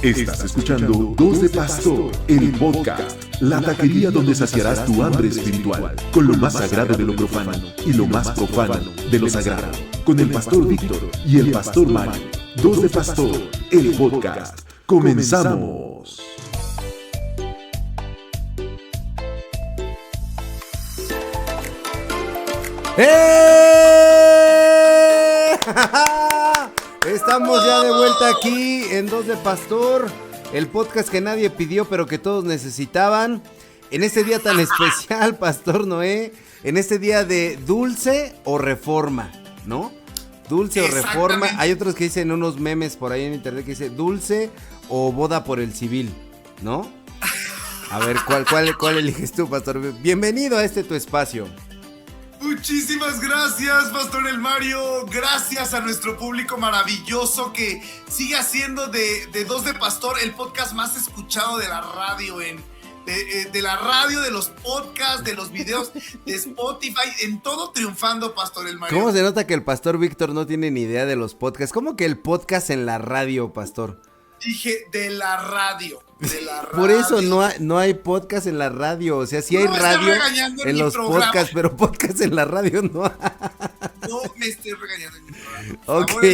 Estás escuchando Dos de Pastor, el podcast, la taquería donde saciarás tu hambre espiritual, con lo más sagrado de lo profano y lo más profano de lo sagrado, con el pastor Víctor y el pastor Mario. Dos de Pastor, el podcast. ¡Comenzamos! Estamos ya de vuelta aquí en Dos de Pastor, el podcast que nadie pidió pero que todos necesitaban. En este día tan especial, Pastor Noé, en este día de dulce o reforma, ¿no? Dulce o reforma. Hay otros que dicen unos memes por ahí en internet que dice dulce o boda por el civil, ¿no? A ver, ¿cuál eliges tú, Pastor? Bienvenido a tu espacio. Muchísimas gracias, Pastor El Mario. Gracias a nuestro público maravilloso que sigue haciendo de Dos de Pastor el podcast más escuchado de la radio, de la radio, de los podcasts, de los videos, de Spotify, en todo triunfando, Pastor El Mario. ¿Cómo se nota que el Pastor Víctor no tiene ni idea de los podcasts? ¿Cómo que el podcast en la radio, Pastor? Dije de la radio. Por eso no hay podcast en la radio. O sea, sí hay radio en los podcasts, pero podcast en la radio no hay. No me estoy regañando en mi programa. Ok.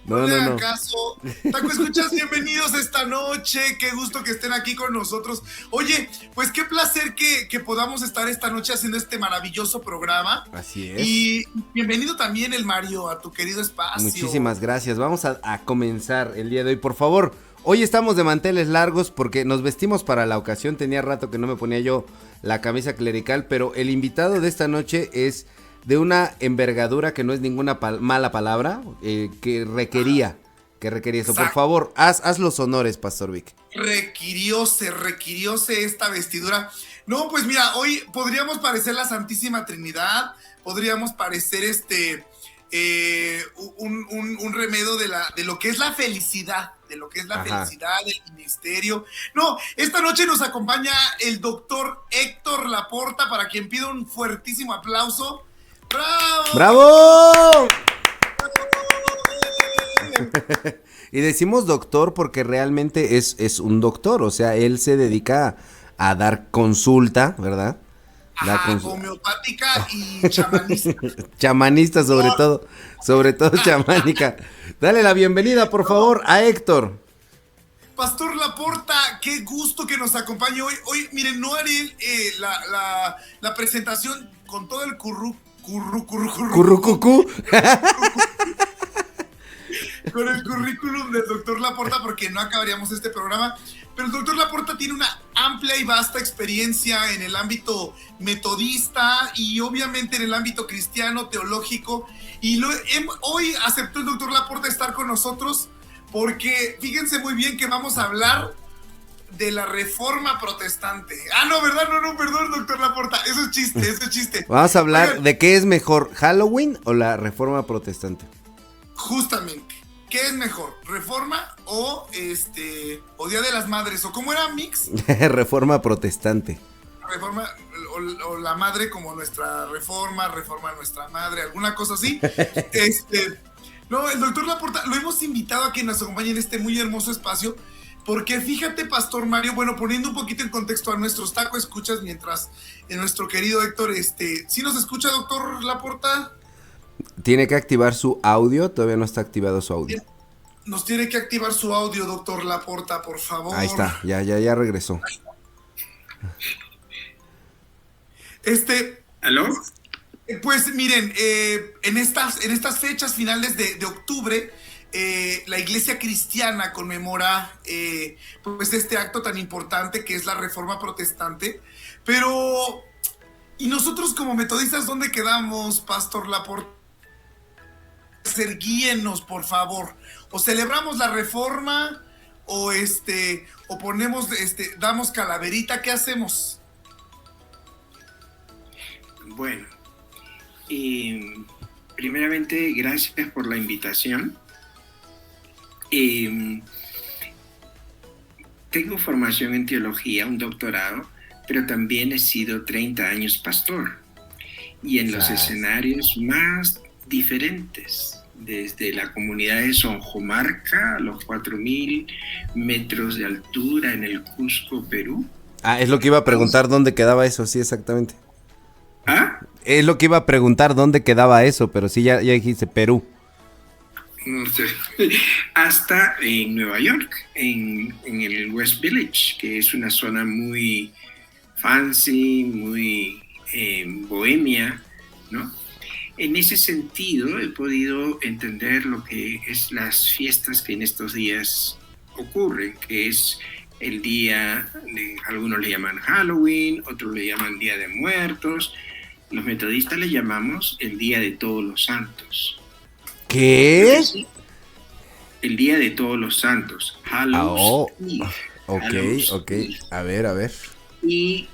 No le hagan caso. Taco Escuchas, bienvenidos esta noche. Qué gusto que estén aquí con nosotros. Oye, pues qué placer que podamos estar esta noche haciendo este maravilloso programa. Así es. Y bienvenido también, el Mario, a tu querido espacio. Muchísimas gracias. Vamos a comenzar el día de hoy. Por favor, hoy estamos de manteles largos porque nos vestimos para la ocasión. Tenía rato que no me ponía yo la camisa clerical, pero el invitado de esta noche es de una envergadura que no es ninguna mala palabra, que requería eso. Por favor, haz los honores, Pastor Vic. Requirióse esta vestidura. No, pues mira, hoy podríamos parecer la Santísima Trinidad, podríamos parecer un remedio de lo que es la felicidad, felicidad del ministerio. No, esta noche nos acompaña el doctor Héctor Laporta, para quien pido un fuertísimo aplauso. ¡Bravo! Y decimos doctor porque realmente es un doctor, o sea, él se dedica a dar consulta, ¿verdad? Homeopática y chamanista. Chamanista sobre todo chamánica. Dale la bienvenida, por favor, a Héctor. Pastor Laporta, qué gusto que nos acompañe hoy. Hoy, miren, no haré la presentación con todo el currucucú. Con el currículum del doctor Laporta, porque no acabaríamos este programa. Pero el doctor Laporta tiene una amplia y vasta experiencia en el ámbito metodista y obviamente en el ámbito cristiano, teológico. Y hoy aceptó el doctor Laporta estar con nosotros porque fíjense muy bien que vamos a hablar de la Reforma Protestante. No, ¿verdad? No, perdón, doctor Laporta. Eso es chiste. Vamos a hablar de qué es mejor, ¿Halloween o la Reforma Protestante? Justamente. ¿Qué es mejor? ¿Reforma o Día de las Madres? ¿O cómo era, Mix? Reforma Protestante. Reforma o la madre como nuestra reforma nuestra madre, alguna cosa así. No, el doctor Laporta lo hemos invitado a que nos acompañe en este muy hermoso espacio. Porque fíjate, Pastor Mario, bueno, poniendo un poquito en contexto a nuestros Taco Escuchas, mientras nuestro querido Héctor, ¿sí nos escucha, doctor Laporta? Tiene que activar su audio, todavía no está activado su audio. Nos tiene que activar su audio, doctor Laporta, por favor. Ahí está, ya regresó. ¿Aló? Pues miren, en estas fechas finales de octubre, la Iglesia Cristiana conmemora pues este acto tan importante que es la Reforma Protestante, pero ¿y nosotros como metodistas dónde quedamos, Pastor Laporta? Guíenos, por favor. O celebramos la Reforma o o ponemos damos calaverita, ¿qué hacemos? Bueno, primeramente gracias por la invitación. Tengo formación en teología, un doctorado, pero también he sido 30 años pastor. Y en los escenarios más diferentes, desde la comunidad de Sonjomarca, a los 4.000 metros de altura en el Cusco, Perú. Ah, es lo que iba a preguntar, ¿dónde quedaba eso? Sí, exactamente. ¿Ah? Es lo que iba a preguntar, ¿dónde quedaba eso? Pero sí, ya dijiste Perú. No sé, hasta en Nueva York, en el West Village, que es una zona muy fancy, muy bohemia, ¿no? En ese sentido he podido entender lo que es las fiestas que en estos días ocurren, que es el día, algunos le llaman Halloween, otros le llaman Día de Muertos, los metodistas le llamamos el Día de Todos los Santos. ¿Qué? El Día de Todos los Santos, Hallows Eve. Ok, a ver. Y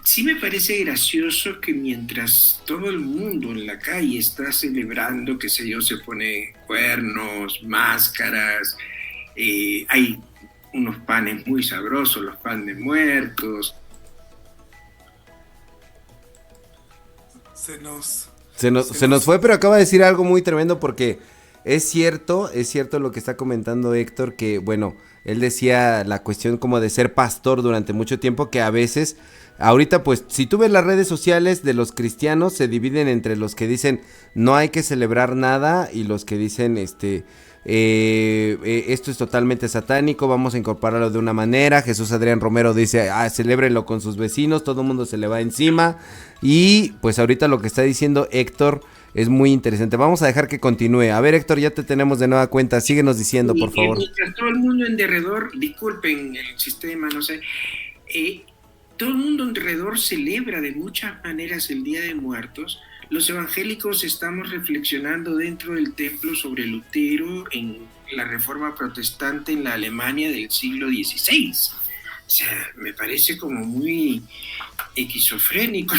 sí me parece gracioso que mientras todo el mundo en la calle está celebrando, qué sé yo, se pone cuernos, máscaras, hay unos panes muy sabrosos, los panes de muertos. Se nos fue, pero acaba de decir algo muy tremendo porque es cierto lo que está comentando Héctor, que bueno, él decía la cuestión como de ser pastor durante mucho tiempo, que a veces, ahorita pues, si tú ves las redes sociales de los cristianos, se dividen entre los que dicen no hay que celebrar nada y los que dicen esto es totalmente satánico, vamos a incorporarlo de una manera. Jesús Adrián Romero dice, celébrenlo con sus vecinos, todo el mundo se le va encima. Y pues ahorita lo que está diciendo Héctor es muy interesante. Vamos a dejar que continúe. A ver, Héctor, ya te tenemos de nueva cuenta, síguenos diciendo, por favor. Mientras todo el mundo en derredor, disculpen el sistema, no sé, todo el mundo en derredor celebra de muchas maneras el Día de Muertos. Los evangélicos estamos reflexionando dentro del templo sobre Lutero en la Reforma Protestante en la Alemania del siglo XVI. O sea, me parece como muy esquizofrénico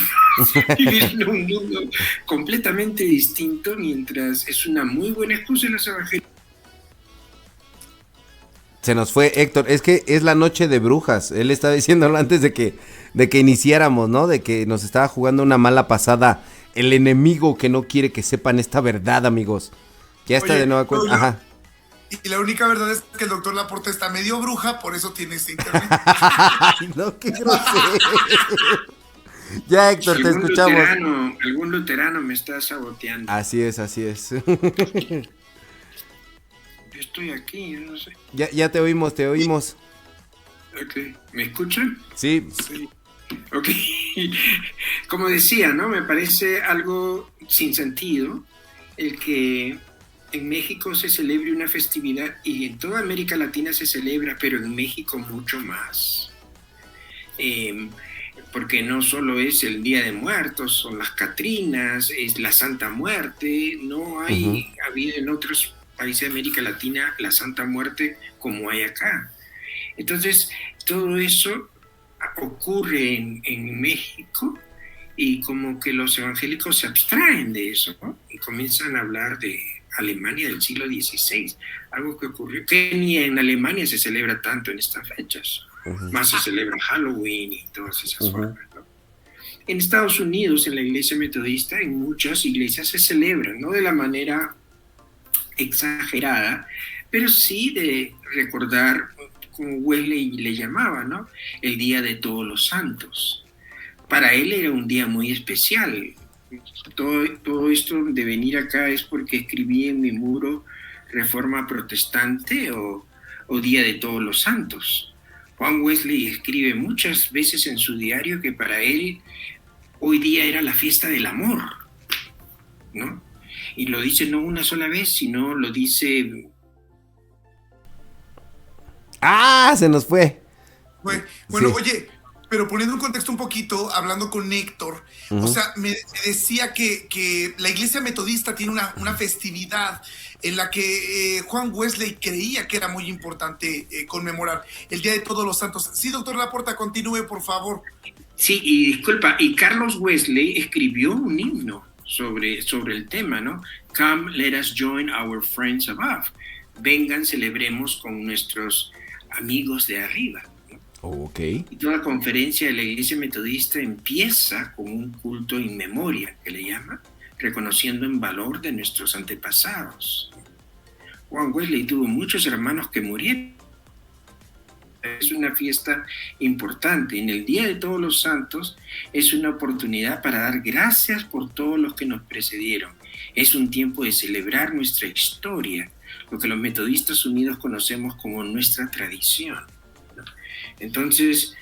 vivir en un mundo completamente distinto, mientras es una muy buena excusa de los evangélicos. Se nos fue Héctor, es que es la noche de brujas. Él estaba diciéndolo antes de que iniciáramos, ¿no? De que nos estaba jugando una mala pasada el enemigo que no quiere que sepan esta verdad, amigos. Ya está. Oye, de nueva cuenta. Ajá. Y la única verdad es que el doctor Laporta está medio bruja, por eso tiene ese internet. No, qué grosero. Ya, Héctor, si te escuchamos. Algún luterano me está saboteando. Así es. Yo estoy aquí, yo no sé. Ya te oímos. Ok, ¿me escuchan? Sí. Ok, como decía, ¿no? Me parece algo sin sentido el que en México se celebre una festividad, y en toda América Latina se celebra, pero en México mucho más. Porque no solo es el Día de Muertos, son las Catrinas, es la Santa Muerte, no hay habido en otros países de América Latina la Santa Muerte como hay acá. Entonces, todo eso ocurre en México, y como que los evangélicos se abstraen de eso, ¿no? Y comienzan a hablar de Alemania del siglo XVI, algo que ocurrió, que ni en Alemania se celebra tanto en estas fechas, más se celebra Halloween y todas esas formas, ¿no? En Estados Unidos, en la iglesia metodista, en muchas iglesias se celebran, no de la manera exagerada, pero sí de recordar, como Wesley le llamaba, ¿no? El Día de Todos los Santos. Para él era un día muy especial. Todo esto de venir acá es porque escribí en mi muro Reforma Protestante o Día de Todos los Santos. Juan Wesley escribe muchas veces en su diario que para él hoy día era la fiesta del amor, ¿no? Y lo dice no una sola vez, sino lo dice... Se nos fue. Bueno, sí. Oye, pero poniendo un contexto un poquito, hablando con Héctor, o sea, me decía que la iglesia metodista tiene una festividad en la que Juan Wesley creía que era muy importante conmemorar el Día de Todos los Santos. Sí, doctor Laporta, continúe, por favor. Sí, y disculpa, y Carlos Wesley escribió un himno sobre el tema, ¿no? Come, let us join our friends above. Vengan, celebremos con nuestros amigos de arriba. Ok. Y toda conferencia de la iglesia metodista empieza con un culto in memoria, que le llama, reconociendo el valor de nuestros antepasados. Juan Wesley tuvo muchos hermanos que murieron. Es una fiesta importante. En el Día de Todos los Santos es una oportunidad para dar gracias por todos los que nos precedieron. Es un tiempo de celebrar nuestra historia, lo que los metodistas unidos conocemos como nuestra tradición, ¿no? Entonces,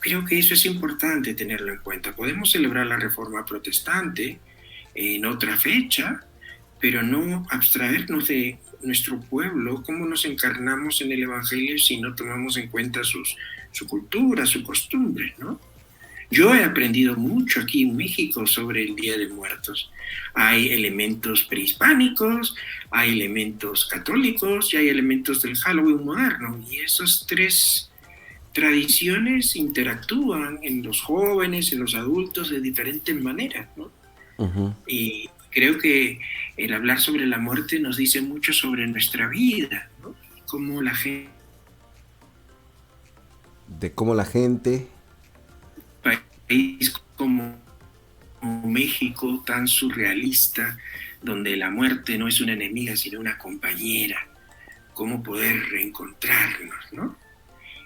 creo que eso es importante tenerlo en cuenta. Podemos celebrar la Reforma Protestante en otra fecha, pero no abstraernos de nuestro pueblo, cómo nos encarnamos en el Evangelio si no tomamos en cuenta su cultura, su costumbre, ¿no? Yo he aprendido mucho aquí en México sobre el Día de Muertos. Hay elementos prehispánicos, hay elementos católicos y hay elementos del Halloween moderno. Y esas tres tradiciones interactúan en los jóvenes, en los adultos de diferentes maneras, ¿no? Uh-huh. Y creo que el hablar sobre la muerte nos dice mucho sobre nuestra vida, ¿no? Cómo la gente... De cómo la gente... país como México, tan surrealista, donde la muerte no es una enemiga, sino una compañera. Cómo poder reencontrarnos, ¿no?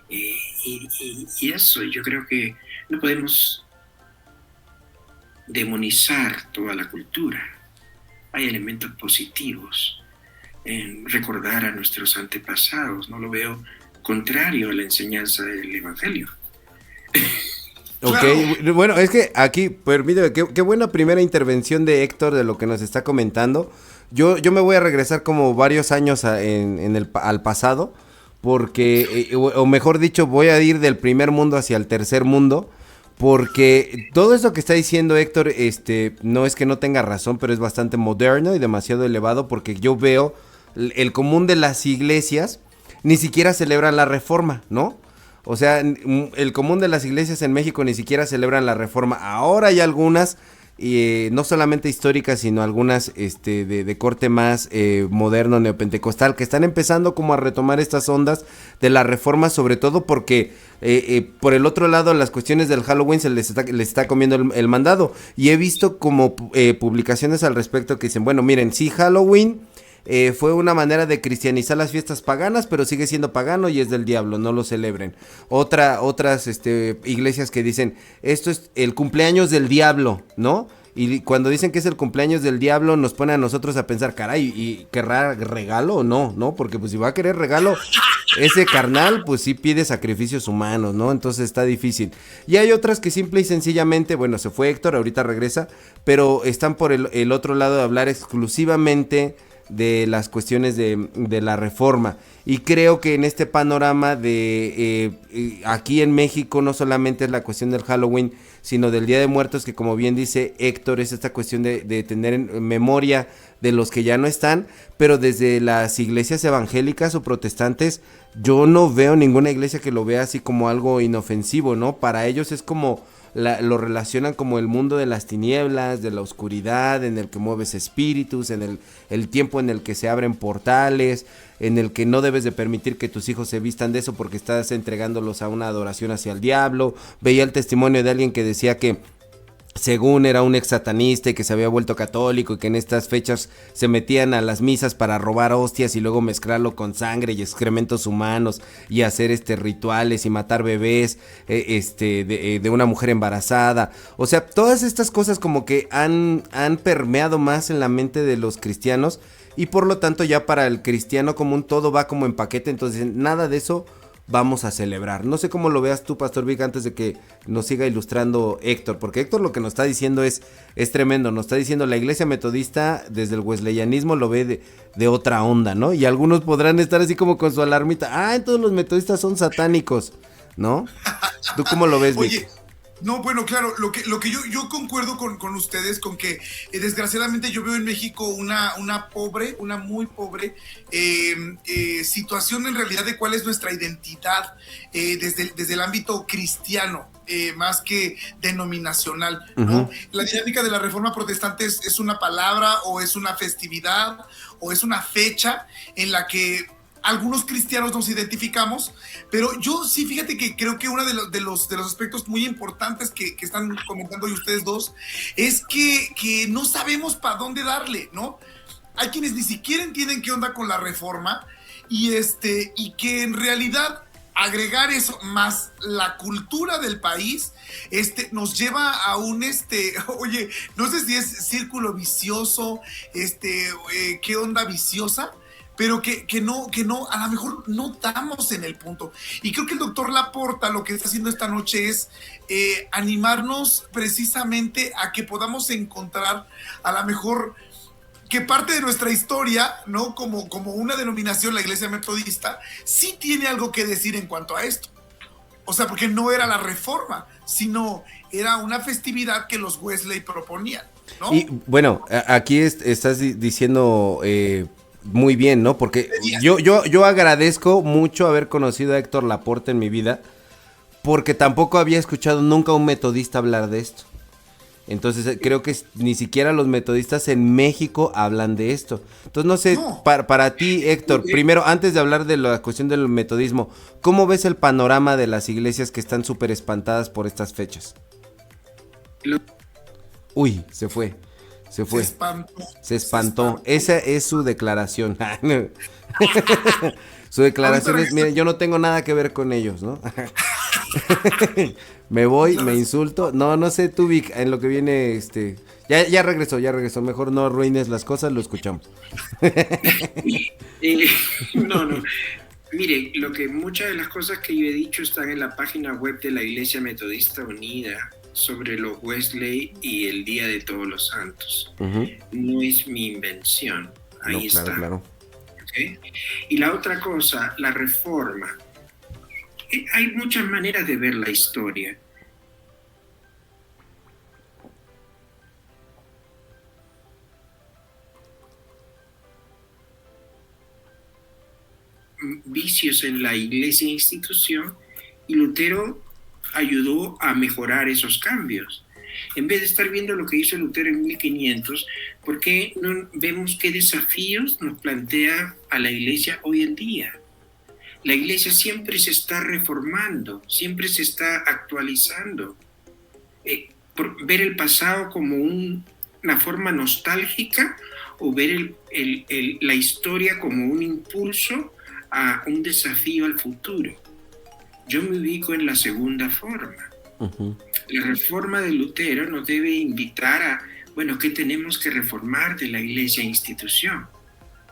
Y eso, yo creo que no podemos demonizar toda la cultura. Hay elementos positivos en recordar a nuestros antepasados. No lo veo contrario a la enseñanza del Evangelio. Ok, claro. Bueno, es que aquí, permíteme, qué buena primera intervención de Héctor de lo que nos está comentando. Yo me voy a regresar como varios años al pasado, porque, o mejor dicho, voy a ir del primer mundo hacia el tercer mundo, porque todo eso que está diciendo Héctor, no es que no tenga razón, pero es bastante moderno y demasiado elevado, porque yo veo el común de las iglesias, ni siquiera celebran la Reforma, ¿no? O sea, el común de las iglesias en México ni siquiera celebran la Reforma. Ahora hay algunas, no solamente históricas, sino algunas de corte más moderno, neopentecostal, que están empezando como a retomar estas ondas de la Reforma, sobre todo porque por el otro lado las cuestiones del Halloween se les está comiendo el mandado. Y he visto como publicaciones al respecto que dicen, bueno, miren, sí, Halloween... fue una manera de cristianizar las fiestas paganas, pero sigue siendo pagano y es del diablo, no lo celebren. Otras iglesias que dicen, esto es el cumpleaños del diablo, ¿no? Y cuando dicen que es el cumpleaños del diablo, nos pone a nosotros a pensar, caray, ¿y querrá regalo o no? ¿No? Porque pues si va a querer regalo, ese carnal, pues sí pide sacrificios humanos, ¿no? Entonces está difícil. Y hay otras que simple y sencillamente, bueno, se fue Héctor, ahorita regresa, pero están por el otro lado de hablar exclusivamente de las cuestiones de la Reforma. Y creo que en este panorama de aquí en México no solamente es la cuestión del Halloween, sino del Día de Muertos, que como bien dice Héctor, es esta cuestión de tener en memoria de los que ya no están, pero desde las iglesias evangélicas o protestantes, yo no veo ninguna iglesia que lo vea así como algo inofensivo, ¿no? Para ellos es como... lo relacionan como el mundo de las tinieblas, de la oscuridad, en el que mueves espíritus, en el tiempo en el que se abren portales, en el que no debes de permitir que tus hijos se vistan de eso porque estás entregándolos a una adoración hacia el diablo. Veía el testimonio de alguien que decía que según era un ex satanista y que se había vuelto católico y que en estas fechas se metían a las misas para robar hostias y luego mezclarlo con sangre y excrementos humanos y hacer rituales y matar bebés de una mujer embarazada. O sea, todas estas cosas como que han permeado más en la mente de los cristianos y por lo tanto ya para el cristiano común todo va como en paquete, entonces nada de eso vamos a celebrar. No sé cómo lo veas tú, Pastor Vic, antes de que nos siga ilustrando Héctor, porque Héctor lo que nos está diciendo es tremendo, nos está diciendo la iglesia metodista desde el wesleyanismo lo ve de otra onda, ¿no? Y algunos podrán estar así como con su alarmita, entonces los metodistas son satánicos, ¿no? ¿Tú cómo lo ves, Vic? Oye, no, bueno, claro, lo que yo concuerdo con ustedes, con que desgraciadamente yo veo en México una muy pobre situación en realidad de cuál es nuestra identidad desde el ámbito cristiano. Más que denominacional, ¿no? Uh-huh. La dinámica de la Reforma Protestante es una palabra o es una festividad o es una fecha en la que algunos cristianos nos identificamos, pero yo sí, fíjate que creo que uno de los aspectos muy importantes que están comentando hoy ustedes dos es que no sabemos para dónde darle, ¿no? Hay quienes ni siquiera entienden qué onda con la reforma y que en realidad agregar eso más la cultura del país nos lleva a un oye, no sé si es círculo vicioso, qué onda viciosa, pero que no, a lo mejor no damos en el punto. Y creo que el doctor Laporta lo que está haciendo esta noche es animarnos precisamente a que podamos encontrar a lo mejor que parte de nuestra historia, ¿no? Como una denominación, la Iglesia Metodista, sí tiene algo que decir en cuanto a esto. O sea, porque no era la reforma, sino era una festividad que los Wesley proponían, ¿no? Y bueno, aquí estás diciendo muy bien, ¿no? Porque yo agradezco mucho haber conocido a Héctor Laporta en mi vida, porque tampoco había escuchado nunca a un metodista hablar de esto. Entonces creo que ni siquiera los metodistas en México hablan de esto. Entonces no sé, para ti, Héctor, primero, antes de hablar de la cuestión del metodismo, ¿cómo ves el panorama de las iglesias que están súper espantadas por estas fechas? Uy, se fue. Se espantó. Esa es su declaración. Su declaración es, miren, yo no tengo nada que ver con ellos, ¿no? Me voy, me insulto. No sé tú, Vic, en lo que viene, ya regresó. Mejor no arruines las cosas, lo escuchamos. No. Mire, muchas de las cosas que yo he dicho están en la página web de la Iglesia Metodista Unida sobre los Wesley y el Día de Todos los Santos. Uh-huh. No es mi invención. Ahí está. Claro. ¿Okay? Y la otra cosa, la reforma. Hay muchas maneras de ver la historia. Vicios en la iglesia e institución, y Lutero ayudó a mejorar esos cambios. En vez de estar viendo lo que hizo Lutero en 1500, ¿por qué no vemos qué desafíos nos plantea a la iglesia hoy en día? La iglesia siempre se está reformando, siempre se está actualizando. Ver el pasado como una forma nostálgica o ver la historia como un impulso a un desafío al futuro. Yo me ubico en la segunda forma. Uh-huh. La reforma de Lutero nos debe invitar a, ¿qué tenemos que reformar de la iglesia e institución?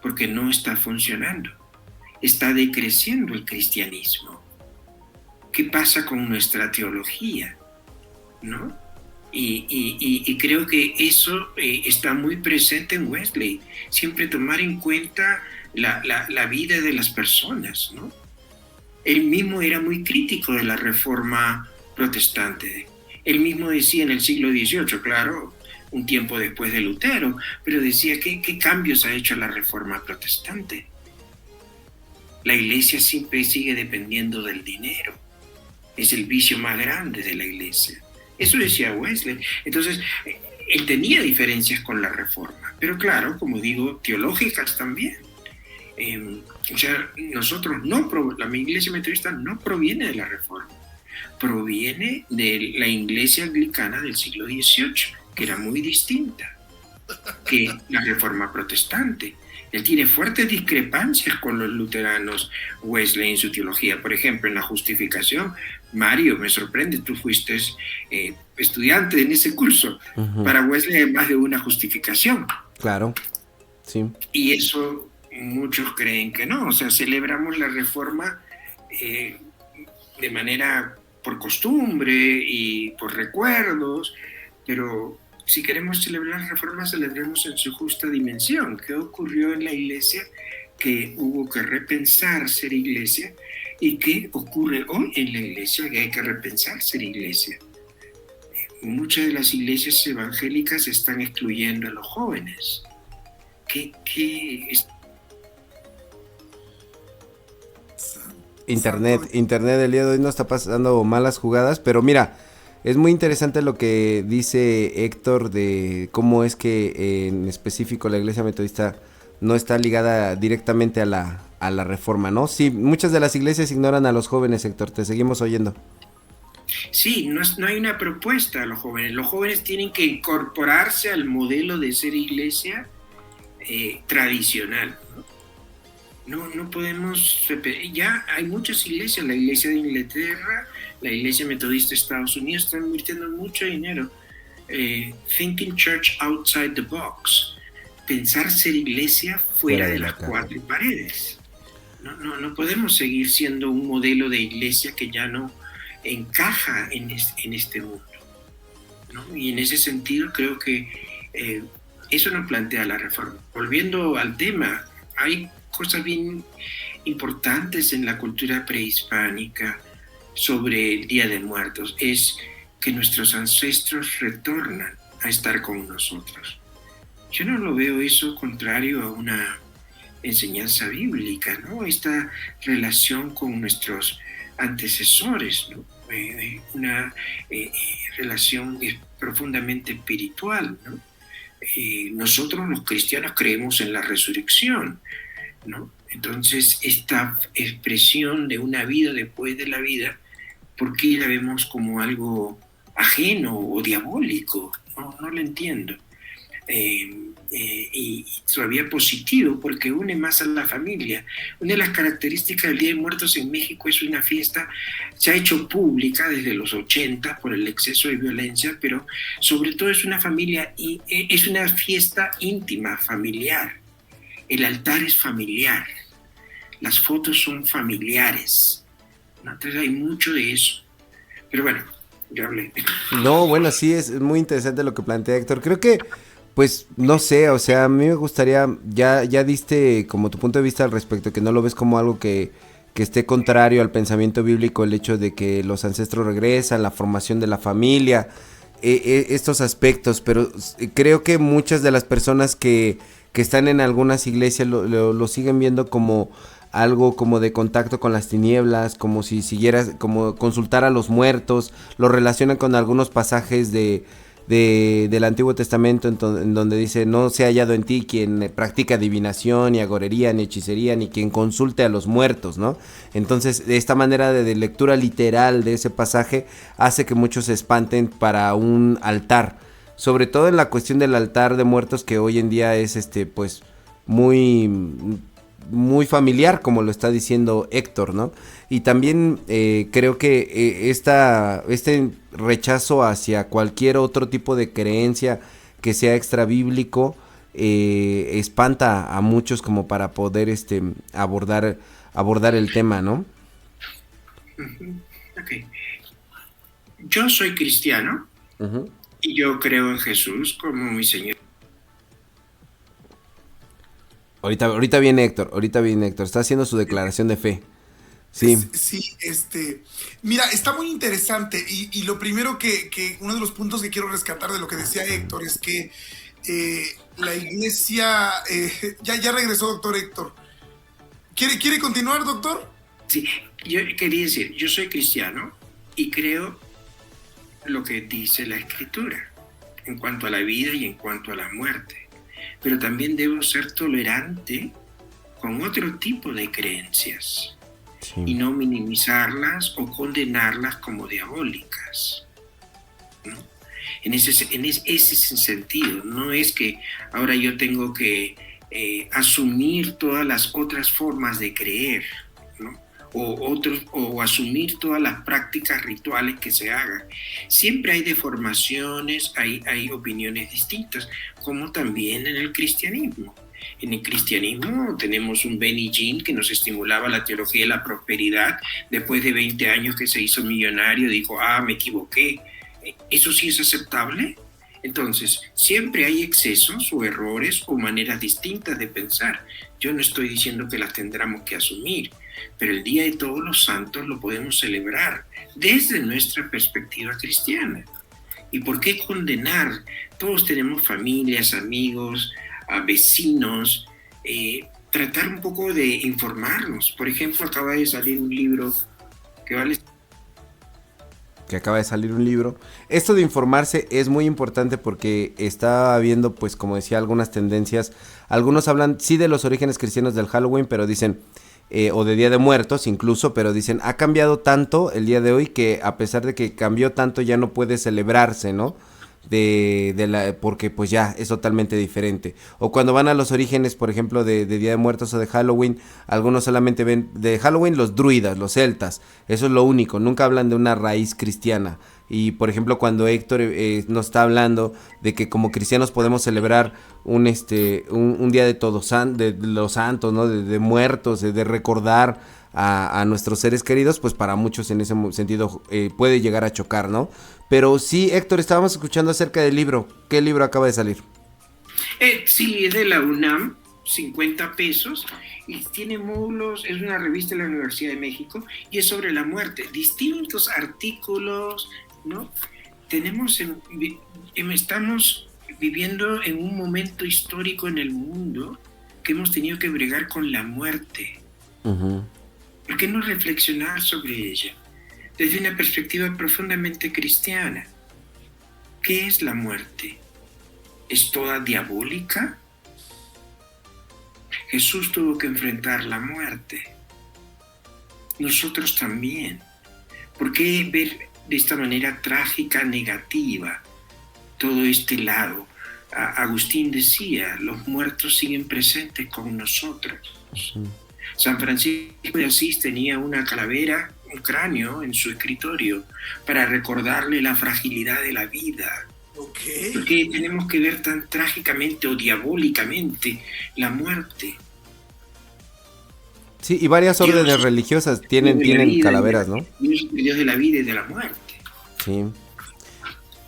Porque no está funcionando. Está decreciendo el cristianismo. ¿Qué pasa con nuestra teología? ¿No? Y creo que eso está muy presente en Wesley. Siempre tomar en cuenta la vida de las personas, ¿no? Él mismo era muy crítico de la reforma protestante. Él mismo decía en el siglo XVIII, claro, un tiempo después de Lutero, pero decía ¿qué cambios ha hecho la reforma protestante? La iglesia siempre sigue dependiendo del dinero. Es el vicio más grande de la iglesia. Eso decía Wesley. Entonces, él tenía diferencias con la reforma, pero claro, como digo, teológicas también. La iglesia metodista no proviene de la reforma, proviene de la iglesia anglicana del siglo XVIII, que era muy distinta que la reforma protestante. Él tiene fuertes discrepancias con los luteranos Wesley en su teología. Por ejemplo, en la justificación, Mario, me sorprende, tú fuiste estudiante en ese curso. Uh-huh. Para Wesley hay más de una justificación. Claro, sí. Y eso muchos creen que no. O sea, celebramos la reforma de manera por costumbre y por recuerdos, pero si queremos celebrar la reforma, celebremos en su justa dimensión. ¿Qué ocurrió en la iglesia? Que hubo que repensar ser iglesia. ¿Y qué ocurre hoy en la iglesia? Que hay que repensar ser iglesia. Muchas de las iglesias evangélicas están excluyendo a los jóvenes. Internet el día de hoy no está pasando malas jugadas, pero mira, es muy interesante lo que dice Héctor de cómo es que en específico la iglesia metodista no está ligada directamente a la reforma, ¿no? Sí, muchas de las iglesias ignoran a los jóvenes, Héctor, te seguimos oyendo. Sí, no hay una propuesta a los jóvenes. Los jóvenes tienen que incorporarse al modelo de ser iglesia tradicional, ¿no? No podemos, ya hay muchas iglesias, la iglesia de Inglaterra, la iglesia metodista de Estados Unidos están invirtiendo mucho dinero. Thinking Church Outside the Box, pensar ser iglesia fuera de las cuatro paredes. No podemos seguir siendo un modelo de iglesia que ya no encaja en este mundo, ¿no? Y en ese sentido creo que eso nos plantea la reforma. Volviendo al tema, hay cosas bien importantes en la cultura prehispánica sobre el Día de Muertos. Es que nuestros ancestros retornan a estar con nosotros. Yo no lo veo eso contrario a una enseñanza bíblica, ¿no? Esta relación con nuestros antecesores, ¿no? Una relación profundamente espiritual, ¿no? Nosotros los cristianos creemos en la resurrección, ¿no? Entonces esta expresión de una vida después de la vida, ¿por qué la vemos como algo ajeno o diabólico? No lo entiendo. Y todavía positivo porque une más a la familia. Una de las características del Día de Muertos en México es una fiesta, se ha hecho pública desde los 80 por el exceso de violencia, pero sobre todo es una familia y es una fiesta íntima, familiar. El altar es familiar, las fotos son familiares, ¿no? Entonces hay mucho de eso. Pero bueno, yo hablé. No, bueno, sí, es muy interesante lo que plantea Héctor. Creo que pues no sé, o sea, a mí me gustaría, ya diste como tu punto de vista al respecto, que no lo ves como algo que esté contrario al pensamiento bíblico, el hecho de que los ancestros regresan, la formación de la familia, estos aspectos, pero creo que muchas de las personas que están en algunas iglesias lo siguen viendo como algo como de contacto con las tinieblas, como si siguieras, como consultar a los muertos, lo relacionan con algunos pasajes del Antiguo Testamento en donde dice: no se ha hallado en ti quien practica adivinación, ni agorería, ni hechicería, ni quien consulte a los muertos, ¿no? Entonces, de esta manera de lectura literal de ese pasaje hace que muchos se espanten para un altar, sobre todo en la cuestión del altar de muertos, que hoy en día es pues muy familiar, como lo está diciendo Héctor, ¿no? Y también creo que este rechazo hacia cualquier otro tipo de creencia que sea extra bíblico espanta a muchos como para poder abordar el tema, ¿no? Okay. Yo soy cristiano y yo creo en Jesús como mi Señor. Ahorita viene Héctor, está haciendo su declaración de fe. Sí. Sí, mira, está muy interesante y lo primero que uno de los puntos que quiero rescatar de lo que decía Héctor es que la iglesia, ya regresó doctor Héctor. ¿Quiere continuar, doctor? Sí, yo quería decir, yo soy cristiano y creo lo que dice la Escritura en cuanto a la vida y en cuanto a la muerte, pero también debo ser tolerante con otro tipo de creencias. Sí. Y no minimizarlas o condenarlas como diabólicas, ¿no? En ese sentido, no es que ahora yo tengo que asumir todas las otras formas de creer, ¿no? o asumir todas las prácticas rituales que se hagan. Siempre hay deformaciones, hay opiniones distintas, como también en el cristianismo. En el cristianismo tenemos un Benny Hinn que nos estimulaba la teología de la prosperidad. Después de 20 años que se hizo millonario, dijo: me equivoqué. ¿Eso sí es aceptable? Entonces, siempre hay excesos o errores o maneras distintas de pensar. Yo no estoy diciendo que las tendremos que asumir, pero el Día de Todos los Santos lo podemos celebrar desde nuestra perspectiva cristiana. ¿Y por qué condenar? Todos tenemos familias, amigos, vecinos, tratar un poco de informarnos. Por ejemplo, acaba de salir un libro que vale que acaba de salir un libro. Esto de informarse es muy importante porque está habiendo, pues como decía, algunas tendencias. Algunos hablan sí de los orígenes cristianos del Halloween, pero dicen, o de Día de Muertos incluso, pero dicen, ha cambiado tanto el día de hoy que a pesar de que cambió tanto ya no puede celebrarse, ¿no? Porque pues ya es totalmente diferente. O cuando van a los orígenes, por ejemplo, de Día de Muertos o de Halloween, algunos solamente ven de Halloween los druidas, los celtas, eso es lo único, nunca hablan de una raíz cristiana. Y por ejemplo, cuando Héctor nos está hablando de que como cristianos podemos celebrar un día de todos de los santos, ¿no? De muertos, de recordar a nuestros seres queridos, pues para muchos en ese sentido puede llegar a chocar, ¿no? Pero sí, Héctor, estábamos escuchando acerca del libro. ¿Qué libro acaba de salir? Sí, es de la UNAM, 50 pesos, y tiene módulos, es una revista de la Universidad de México, y es sobre la muerte, distintos artículos, ¿no? Estamos viviendo en un momento histórico en el mundo que hemos tenido que bregar con la muerte. Uh-huh. ¿Por qué no reflexionar sobre ella desde una perspectiva profundamente cristiana? ¿Qué es la muerte? ¿Es toda diabólica? Jesús tuvo que enfrentar la muerte. Nosotros también. ¿Por qué ver de esta manera trágica, negativa, todo este lado? Agustín decía, los muertos siguen presentes con nosotros. Uh-huh. San Francisco de Asís tenía una calavera, un cráneo en su escritorio para recordarle la fragilidad de la vida. Okay. ¿Por qué tenemos que ver tan trágicamente o diabólicamente la muerte? Sí, y varias órdenes religiosas tienen calaveras, ¿no? Dios de la vida y de la muerte. Sí.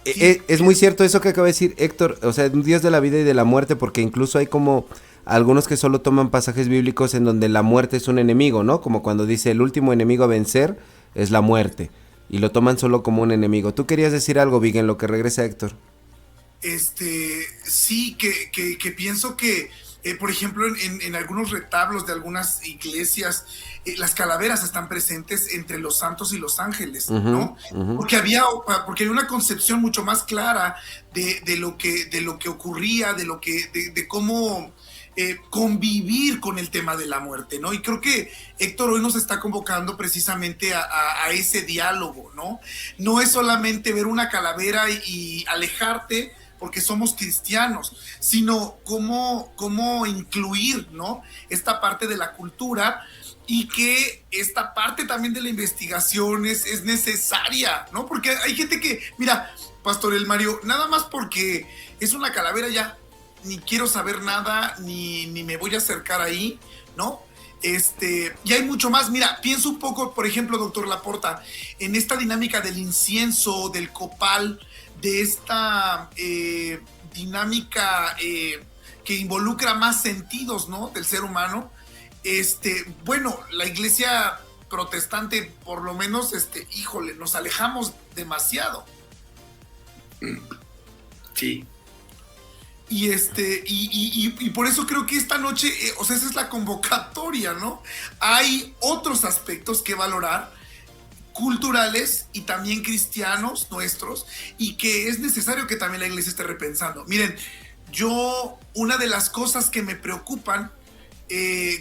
Es muy cierto eso que acaba de decir Héctor, o sea, un Dios de la vida y de la muerte, porque incluso hay como algunos que solo toman pasajes bíblicos en donde la muerte es un enemigo, ¿no? Como cuando dice el último enemigo a vencer es la muerte, y lo toman solo como un enemigo. ¿Tú querías decir algo, Vic, en lo que regresa Héctor? Sí, que pienso que, por ejemplo, en algunos retablos de algunas iglesias, las calaveras están presentes entre los santos y los ángeles, uh-huh, ¿no? Uh-huh. Porque había una concepción mucho más clara de lo que ocurría, de cómo convivir con el tema de la muerte, ¿no? Y creo que Héctor hoy nos está convocando precisamente a ese diálogo, ¿no? No es solamente ver una calavera y alejarte porque somos cristianos, sino cómo incluir, ¿no? Esta parte de la cultura, y que esta parte también de la investigación es necesaria, ¿no? Porque hay gente que, mira, Pastor El Mario, nada más porque es una calavera ya, ni quiero saber nada, ni me voy a acercar ahí, ¿no? Y hay mucho más. Mira, pienso un poco, por ejemplo, doctor Laporta, en esta dinámica del incienso, del copal, de esta dinámica que involucra más sentidos, ¿no? Del ser humano. Bueno, la iglesia protestante, por lo menos, híjole, nos alejamos demasiado. Sí. Y por eso creo que esta noche, o sea, esa es la convocatoria, ¿no? Hay otros aspectos que valorar, culturales y también cristianos nuestros, y que es necesario que también la iglesia esté repensando. Miren, una de las cosas que me preocupan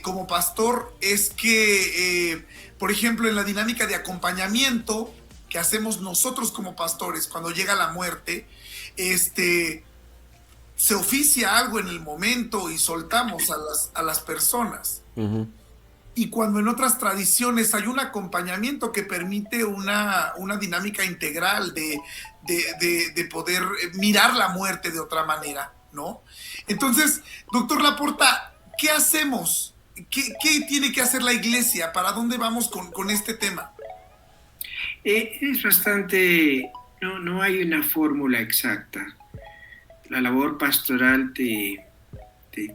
como pastor es que, por ejemplo, en la dinámica de acompañamiento que hacemos nosotros como pastores cuando llega la muerte, se oficia algo en el momento y soltamos a las personas. Uh-huh. Y cuando en otras tradiciones hay un acompañamiento que permite una dinámica integral de poder mirar la muerte de otra manera, ¿no? Entonces, doctor Laporta, ¿qué hacemos? ¿Qué tiene que hacer la iglesia? ¿Para dónde vamos con este tema? Es bastante... No hay una fórmula exacta. La labor pastoral te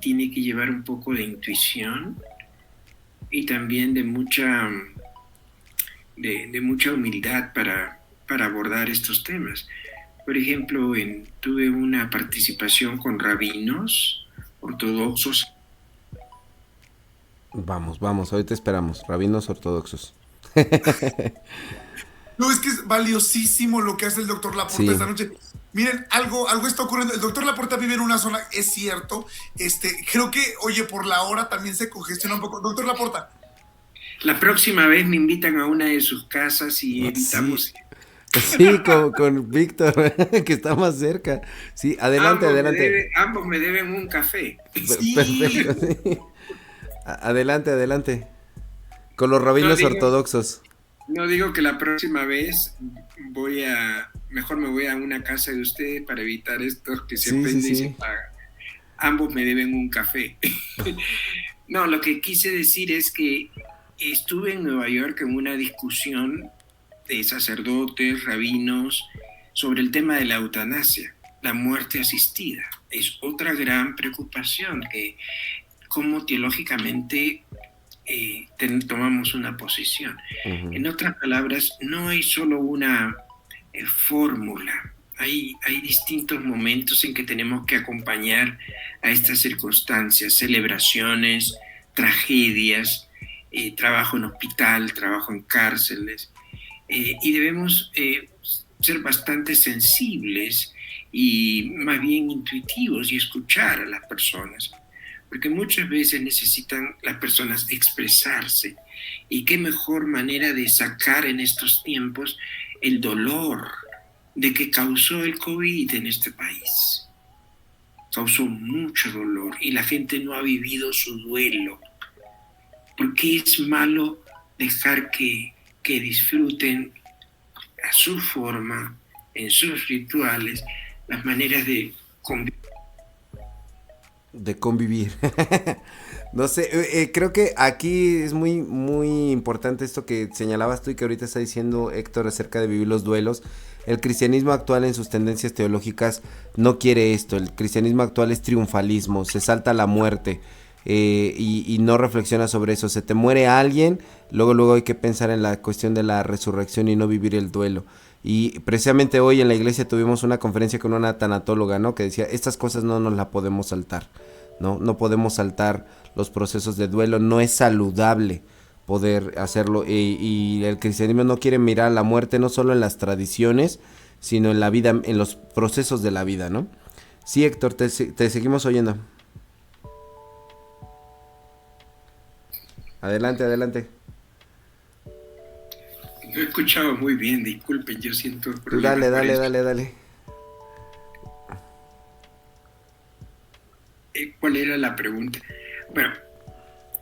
tiene que llevar un poco de intuición y también de mucha humildad para abordar estos temas. Por ejemplo, tuve una participación con rabinos ortodoxos. Vamos, ahorita esperamos, rabinos ortodoxos. No, es que es valiosísimo lo que hace el doctor Laporta Sí. esta noche. Miren, algo está ocurriendo. El doctor Laporta vive en una zona, es cierto. Creo que, oye, por la hora también se congestiona un poco. Doctor Laporta, La próxima vez me invitan a una de sus casas y evitamos. Sí, con Víctor, que está más cerca. Sí, adelante, adelante. Ambos me deben un café. sí. Perfecto, sí. Adelante, adelante. Con los rabinos ortodoxos. No digo que la próxima vez mejor me voy a una casa de ustedes para evitar esto que se Sí, prende sí, y sí. se paga. Ambos me deben un café. No, lo que quise decir es que estuve en Nueva York en una discusión de sacerdotes, rabinos, sobre el tema de la eutanasia, la muerte asistida. Es otra gran preocupación, que cómo teológicamente tomamos una posición. Ujú. En otras palabras, no hay solo una fórmula. Hay distintos momentos en que tenemos que acompañar a estas circunstancias, celebraciones, tragedias, trabajo en hospital, trabajo en cárceles, y debemos ser bastante sensibles y más bien intuitivos y escuchar a las personas, porque muchas veces necesitan las personas expresarse, y qué mejor manera de sacar en estos tiempos el dolor de que causó el COVID en este país. Causó mucho dolor y la gente no ha vivido su duelo, porque es malo dejar que disfruten a su forma, en sus rituales, las maneras de convivir. De convivir. No sé, creo que aquí es muy, muy importante esto que señalabas tú y que ahorita está diciendo Héctor acerca de vivir los duelos. El cristianismo actual en sus tendencias teológicas no quiere esto. El cristianismo actual es triunfalismo, se salta la muerte y no reflexiona sobre eso. Se te muere alguien, luego hay que pensar en la cuestión de la resurrección y no vivir el duelo. Y precisamente hoy en la iglesia tuvimos una conferencia con una tanatóloga, ¿no? Que decía, estas cosas no nos las podemos saltar, ¿no? No podemos saltar los procesos de duelo, no es saludable poder hacerlo. Y el cristianismo no quiere mirar la muerte no solo en las tradiciones, sino en la vida, en los procesos de la vida, ¿no? Sí, Héctor, te seguimos oyendo. Adelante, adelante. No he escuchado muy bien, disculpen, yo siento Tú problemas por eso. dale. ¿Cuál era la pregunta? Bueno,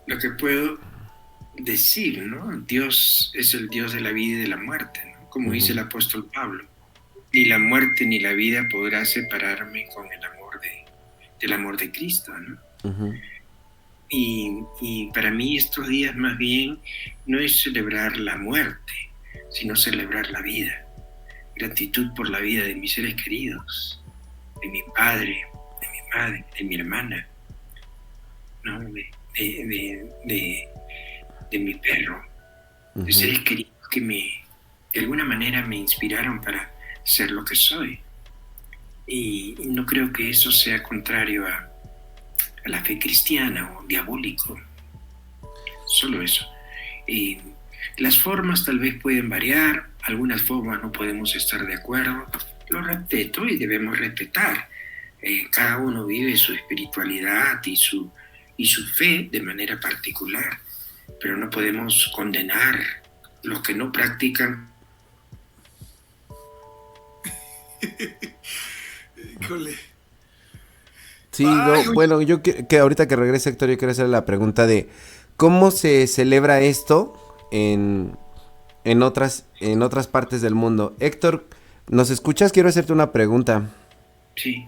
lo que puedo decir, ¿no? Dios es el Dios de la vida y de la muerte, ¿no? Como dice el apóstol Pablo. Ni la muerte ni la vida podrá separarme con el amor del amor de Cristo, ¿no? Uh-huh. Y para mí estos días más bien no es celebrar la muerte, sino celebrar la vida. Gratitud por la vida de mis seres queridos, de mi padre, de mi madre, de mi hermana, ¿no? de mi perro, Uh-huh. de seres queridos que de alguna manera me inspiraron para ser lo que soy. Y no creo que eso sea contrario a la fe cristiana o diabólico. Solo eso. Las formas tal vez pueden variar, algunas formas no podemos estar de acuerdo. Lo respeto y debemos respetar. Cada uno vive su espiritualidad y su fe de manera particular, pero no podemos condenar los que no practican. Híjole. Sí, Ay, no, bueno, yo que ahorita que regrese Héctor, yo quiero hacer la pregunta de cómo se celebra esto en otras partes del mundo. Héctor, ¿nos escuchas? Quiero hacerte una pregunta. Sí.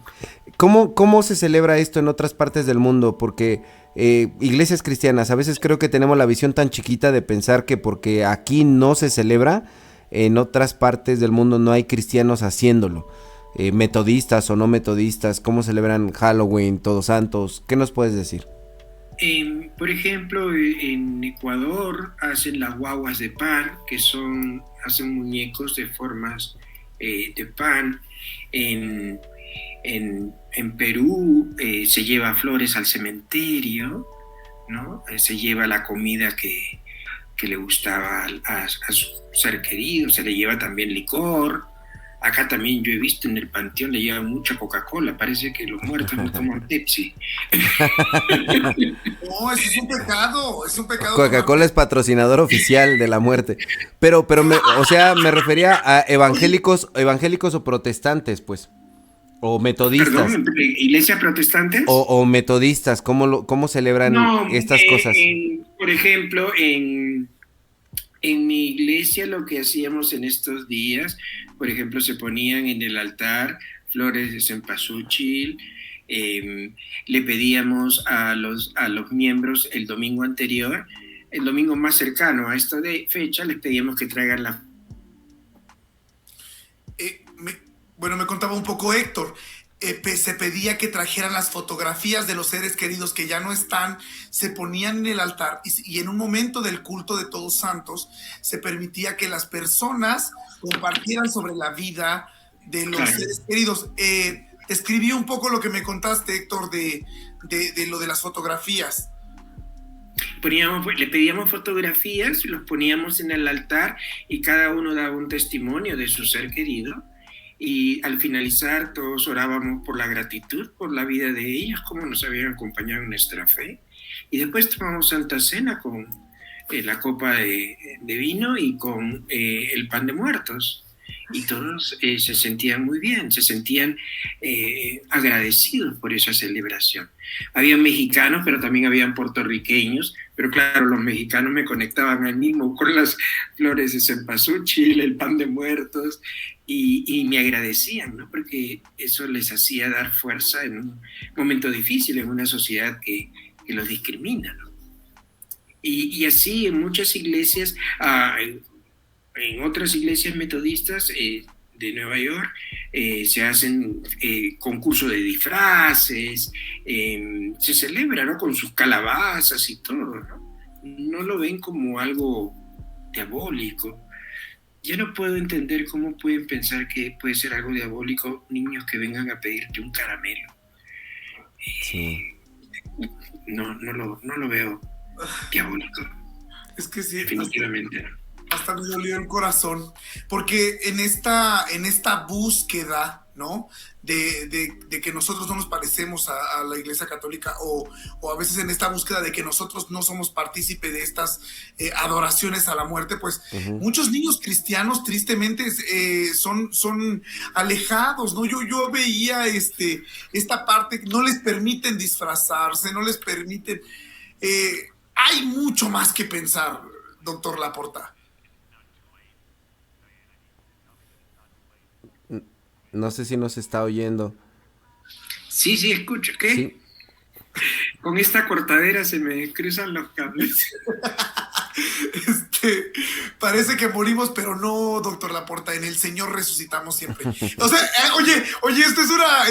¿Cómo se celebra esto en otras partes del mundo? Porque iglesias cristianas, a veces creo que tenemos la visión tan chiquita de pensar que porque aquí no se celebra, en otras partes del mundo no hay cristianos haciéndolo. Metodistas o no metodistas, ¿cómo celebran Halloween, Todos Santos? ¿Qué nos puedes decir? Por ejemplo, en Ecuador hacen las guaguas de pan, que hacen muñecos de formas de pan. En Perú se lleva flores al cementerio, ¿no? Se lleva la comida que que le gustaba a su ser querido, se le lleva también licor. Acá también yo he visto en el panteón le llevan mucha Coca-Cola, parece que los muertos no toman Pepsi. No, eso es un pecado. Coca-Cola es patrocinador oficial de la muerte. Pero o sea, me refería a evangélicos o protestantes, pues. O metodistas. Perdón, ¿iglesia protestante? O metodistas, ¿cómo celebran estas cosas? Por ejemplo, en mi iglesia lo que hacíamos en estos días, por ejemplo, se ponían en el altar flores de cempasúchil, le pedíamos a los miembros el domingo anterior, el domingo más cercano a esta fecha, les pedíamos que traigan la... Bueno, me contaba un poco Héctor, se pedía que trajeran las fotografías de los seres queridos que ya no están, se ponían en el altar y en un momento del culto de Todos Santos se permitía que las personas compartieran sobre la vida de los seres queridos. Escribí un poco lo que me contaste, Héctor, de lo de las fotografías. Le pedíamos fotografías, los poníamos en el altar y cada uno daba un testimonio de su ser querido. Y al finalizar todos orábamos por la gratitud, por la vida de ellos, cómo nos habían acompañado en nuestra fe. Y después tomamos Santa Cena con la copa de vino y con el pan de muertos. Y todos se sentían muy bien, se sentían agradecidos por esa celebración. Habían mexicanos, pero también habían puertorriqueños, pero claro, los mexicanos me conectaban al mismo con las flores de cempasúchil, el pan de muertos, y me agradecían, ¿no? Porque eso les hacía dar fuerza en un momento difícil, en una sociedad que los discrimina, ¿no? Y así en muchas iglesias, en otras iglesias metodistas de Nueva York, se hacen concursos de disfraces, se celebra, ¿no? Con sus calabazas y todo, ¿no? No lo ven como algo diabólico. Yo no puedo entender cómo pueden pensar que puede ser algo diabólico niños que vengan a pedirte un caramelo. Sí. No lo veo diabólico. Es que sí. Definitivamente no. Hasta me dolió el corazón, porque en esta búsqueda, ¿no? De que nosotros no nos parecemos a la Iglesia Católica o a veces en esta búsqueda de que nosotros no somos partícipe de estas adoraciones a la muerte, pues muchos niños cristianos tristemente son alejados, ¿no? Yo veía esta parte, no les permiten disfrazarse, no les permiten... hay mucho más que pensar, doctor Laporta. No sé si nos está oyendo. Sí, escucho. ¿Qué? Sí. Con esta cortadera se me cruzan los cables. Parece que morimos, pero no, doctor Laporta, en el Señor resucitamos siempre. O sea, oye, esto es una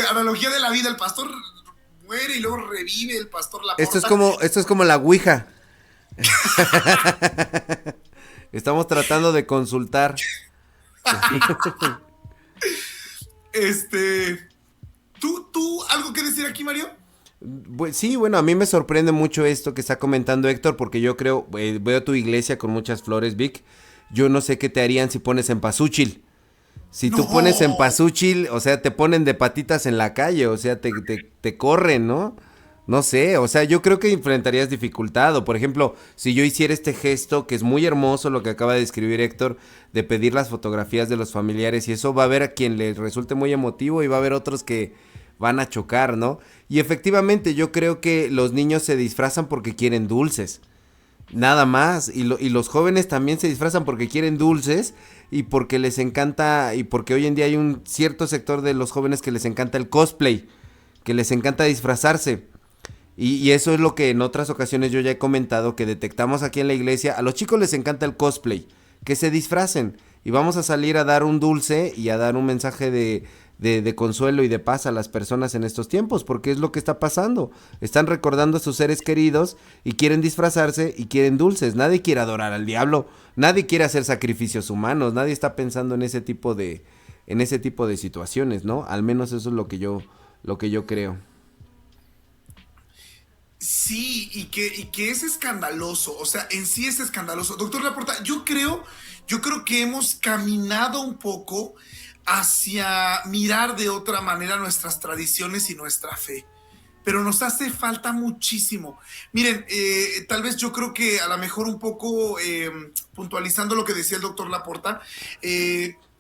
analogía de la vida. El pastor muere y luego revive el pastor Laporta. Esto es como la Ouija. Estamos tratando de consultar. ¿Tú algo que decir aquí, Mario? Sí, bueno, a mí me sorprende mucho esto que está comentando Héctor, porque yo creo, veo tu iglesia con muchas flores, Vic. Yo no sé qué te harían si pones cempasúchil. Si tú pones cempasúchil, o sea, te ponen de patitas en la calle, o sea, te corren, ¿no? No sé, o sea, yo creo que enfrentarías dificultad. O por ejemplo, si yo hiciera este gesto, que es muy hermoso lo que acaba de describir Héctor, de pedir las fotografías de los familiares, y eso va a haber a quien le resulte muy emotivo y va a haber otros que van a chocar, ¿no? Y efectivamente yo creo que los niños se disfrazan porque quieren dulces, nada más, y los jóvenes también se disfrazan porque quieren dulces y porque les encanta, y porque hoy en día hay un cierto sector de los jóvenes que les encanta el cosplay, que les encanta disfrazarse. Y eso es lo que en otras ocasiones yo ya he comentado, que detectamos aquí en la iglesia. A los chicos les encanta el cosplay, que se disfracen, y vamos a salir a dar un dulce y a dar un mensaje de consuelo y de paz a las personas en estos tiempos, porque es lo que está pasando. Están recordando a sus seres queridos y quieren disfrazarse y quieren dulces. Nadie quiere adorar al diablo, nadie quiere hacer sacrificios humanos, nadie está pensando en ese tipo de situaciones, ¿no? Al menos eso es lo que yo creo. Sí, y que es escandaloso, o sea, en sí es escandaloso. Doctor Laporta, yo creo que hemos caminado un poco hacia mirar de otra manera nuestras tradiciones y nuestra fe, pero nos hace falta muchísimo. Miren, tal vez yo creo que a lo mejor un poco puntualizando lo que decía el doctor Laporta,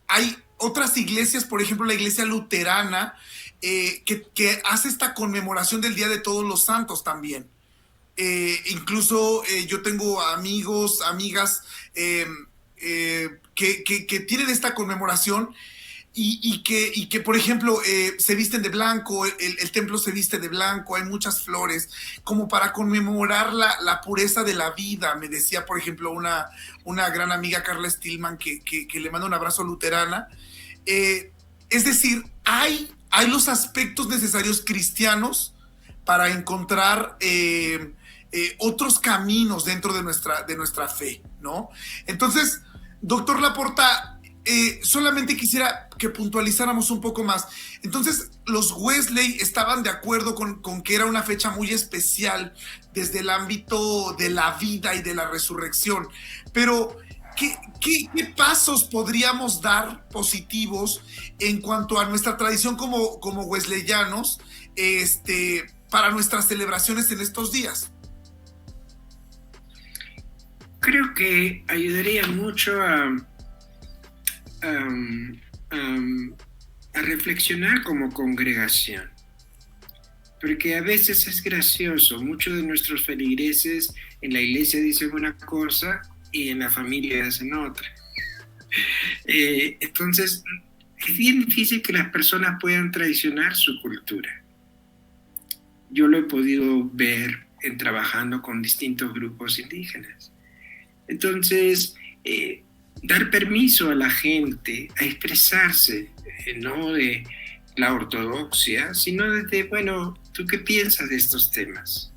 hay otras iglesias, por ejemplo la iglesia luterana, que hace esta conmemoración del Día de Todos los Santos también. Incluso yo tengo amigos, amigas que tienen esta conmemoración y que por ejemplo, se visten de blanco, el templo se viste de blanco, hay muchas flores, como para conmemorar la pureza de la vida. Me decía, por ejemplo, una gran amiga, Carla Stillman, que le manda un abrazo luterana. Es decir, hay los aspectos necesarios cristianos para encontrar otros caminos dentro de nuestra fe, ¿no? Entonces, doctor Laporta, solamente quisiera que puntualizáramos un poco más. Entonces, los Wesley estaban de acuerdo con que era una fecha muy especial desde el ámbito de la vida y de la resurrección, pero ¿qué pasos podríamos dar positivos en cuanto a nuestra tradición como wesleyanos para nuestras celebraciones en estos días? Creo que ayudaría mucho a reflexionar como congregación, porque a veces es gracioso, muchos de nuestros feligreses en la iglesia dicen una cosa y en la familia hacen otra. Entonces, es bien difícil que las personas puedan traicionar su cultura. Yo lo he podido ver trabajando con distintos grupos indígenas. Entonces, dar permiso a la gente a expresarse, no de la ortodoxia, sino desde, bueno, ¿tú qué piensas de estos temas?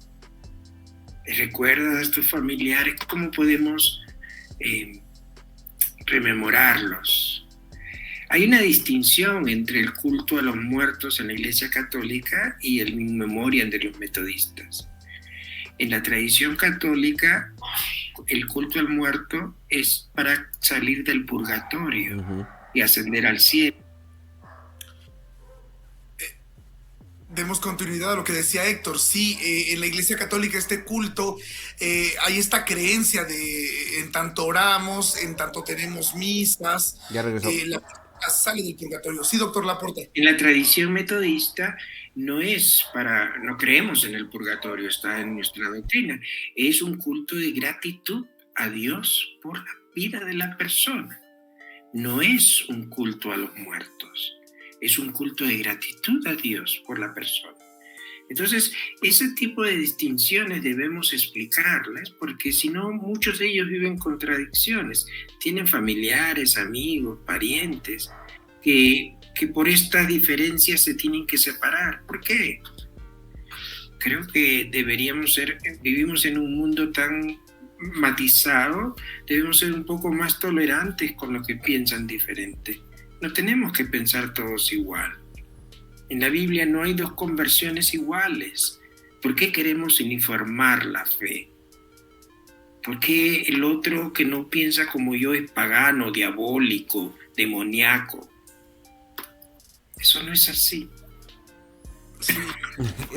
¿Recuerdas a tus familiares? ¿Cómo podemos rememorarlos? Hay una distinción entre el culto a los muertos en la Iglesia Católica y el in memoriam de los metodistas. En la tradición católica, el culto al muerto es para salir del purgatorio y ascender al cielo. Demos continuidad a lo que decía Héctor. Sí, en la Iglesia Católica este culto, hay esta creencia de en tanto oramos, en tanto tenemos misas, Ya regresó. la sale del purgatorio. Sí, doctor Laporta. En la tradición metodista no creemos en el purgatorio, está en nuestra doctrina. Es un culto de gratitud a Dios por la vida de la persona. No es un culto a los muertos. Es un culto de gratitud a Dios por la persona. Entonces, ese tipo de distinciones debemos explicarlas, porque si no, muchos de ellos viven contradicciones. Tienen familiares, amigos, parientes, que por estas diferencias se tienen que separar. ¿Por qué? Creo que vivimos en un mundo tan matizado, debemos ser un poco más tolerantes con los que piensan diferente. No tenemos que pensar todos igual. En la Biblia no hay dos conversiones iguales. ¿Por qué queremos uniformar la fe? ¿Por qué el otro que no piensa como yo es pagano, diabólico, demoníaco? Eso no es así.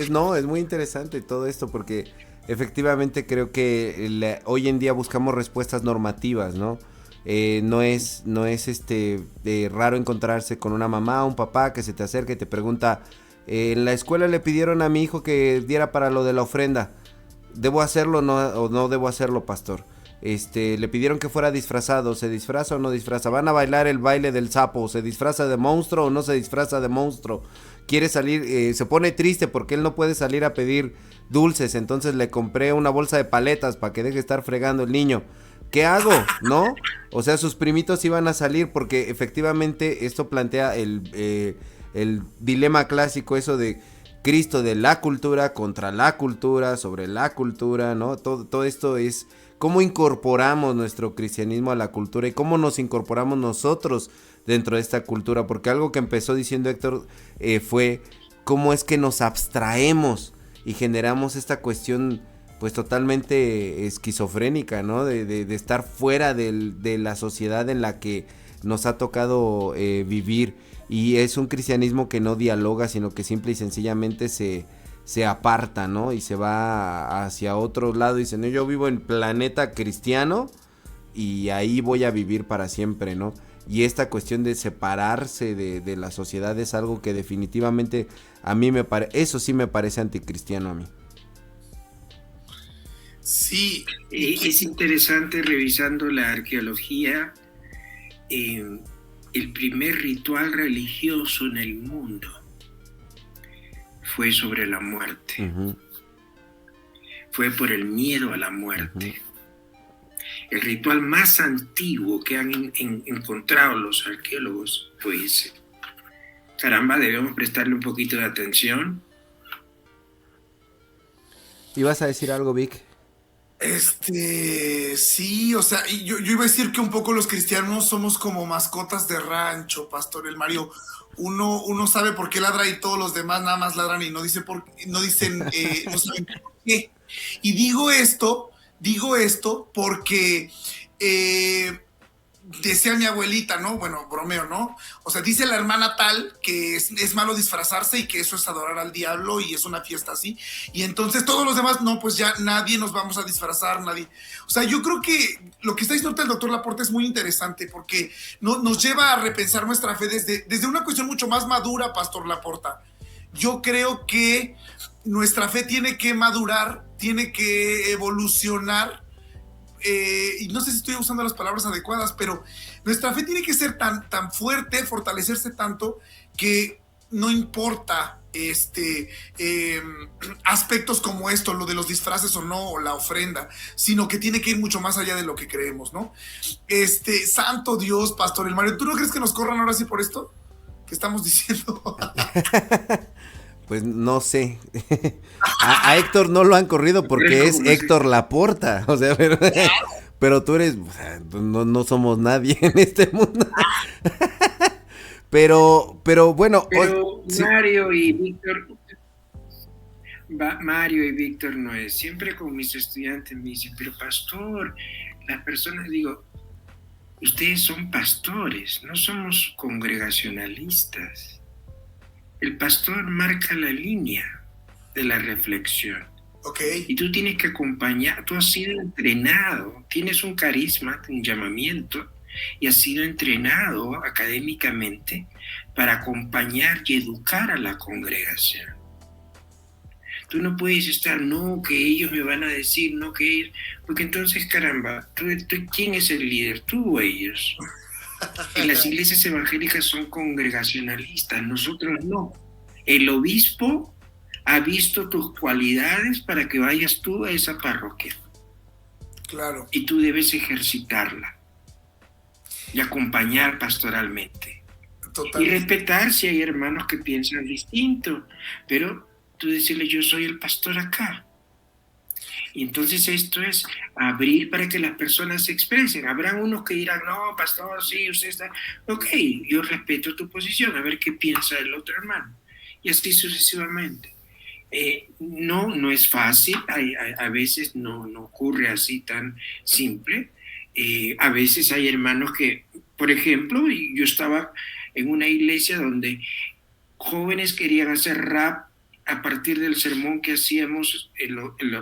No, es muy interesante todo esto porque efectivamente creo que hoy en día buscamos respuestas normativas, ¿no? No es raro encontrarse con una mamá o un papá que se te acerca y te pregunta, en la escuela le pidieron a mi hijo que diera para lo de la ofrenda, ¿debo hacerlo o no debo hacerlo, pastor? Le pidieron que fuera disfrazado, ¿se disfraza o no disfraza? ¿Van a bailar el baile del sapo? ¿Se disfraza de monstruo o no se disfraza de monstruo? Quiere salir, se pone triste porque él no puede salir a pedir dulces, entonces le compré una bolsa de paletas para que deje de estar fregando el niño. ¿Qué hago? ¿No? O sea, sus primitos iban a salir porque efectivamente esto plantea el dilema clásico, eso de Cristo de la cultura contra la cultura, sobre la cultura, ¿no? Todo esto es cómo incorporamos nuestro cristianismo a la cultura y cómo nos incorporamos nosotros dentro de esta cultura, porque algo que empezó diciendo Héctor fue cómo es que nos abstraemos y generamos esta cuestión pues totalmente esquizofrénica, ¿no? De estar fuera de la sociedad en la que nos ha tocado vivir, y es un cristianismo que no dialoga, sino que simple y sencillamente se aparta, ¿no? Y se va hacia otro lado y dice, no, yo vivo en planeta cristiano y ahí voy a vivir para siempre, ¿no? Y esta cuestión de separarse de la sociedad es algo que definitivamente a mí eso sí me parece anticristiano a mí. Sí. Es interesante revisando la arqueología, el primer ritual religioso en el mundo fue sobre la muerte. Uh-huh. Fue por el miedo a la muerte. Uh-huh. El ritual más antiguo que han encontrado los arqueólogos fue ese. Caramba, debemos prestarle un poquito de atención. ¿Ibas a decir algo, Vic? Sí, o sea, yo iba a decir que un poco los cristianos somos como mascotas de rancho, Pastor El Mario. Uno sabe por qué ladra y todos los demás nada más ladran y no dicen no saben por qué. Y digo esto porque decía mi abuelita, ¿no? Bueno, bromeo, ¿no? O sea, dice la hermana tal que es malo disfrazarse y que eso es adorar al diablo y es una fiesta así. Y entonces todos los demás, no, pues ya nadie nos vamos a disfrazar, nadie. O sea, yo creo que lo que está diciendo el doctor Laporta es muy interesante porque nos lleva a repensar nuestra fe desde una cuestión mucho más madura, Pastor Laporta. Yo creo que nuestra fe tiene que madurar, tiene que evolucionar. Y no sé si estoy usando las palabras adecuadas, pero nuestra fe tiene que ser tan fuerte, fortalecerse tanto que no importa aspectos como esto, lo de los disfraces o no, o la ofrenda, sino que tiene que ir mucho más allá de lo que creemos, ¿no? Santo Dios, Pastor El Mario, ¿tú no crees que nos corran ahora sí por esto que estamos diciendo? Pues no sé. A Héctor no lo han corrido porque es Héctor Laporta. O sea, pero tú eres, o sea, no somos nadie en este mundo. Pero bueno. Pero sí. Mario y Víctor no es. Siempre con mis estudiantes me dicen, pero pastor, las personas, digo, ustedes son pastores, no somos congregacionalistas. El pastor marca la línea de la reflexión. Okay. Y tú tienes que acompañar, tú has sido entrenado, tienes un carisma, un llamamiento, y has sido entrenado académicamente para acompañar y educar a la congregación. Tú no puedes estar, no, que ellos me van a decir, no, que ellos, porque entonces, caramba, ¿quién es el líder? ¿Tú o ellos? En las iglesias evangélicas son congregacionalistas, nosotros no. El obispo ha visto tus cualidades para que vayas tú a esa parroquia. Claro. Y tú debes ejercitarla y acompañar pastoralmente. Total. Y respetar si hay hermanos que piensan distinto, pero tú decirle, yo soy el pastor acá. Y entonces esto es abrir para que las personas se expresen. Habrán unos que dirán, no, pastor, sí, usted está... Ok, yo respeto tu posición, a ver qué piensa el otro hermano. Y así sucesivamente. No es fácil, a veces no ocurre así tan simple. A veces hay hermanos que, por ejemplo, yo estaba en una iglesia donde jóvenes querían hacer rap a partir del sermón que hacíamos el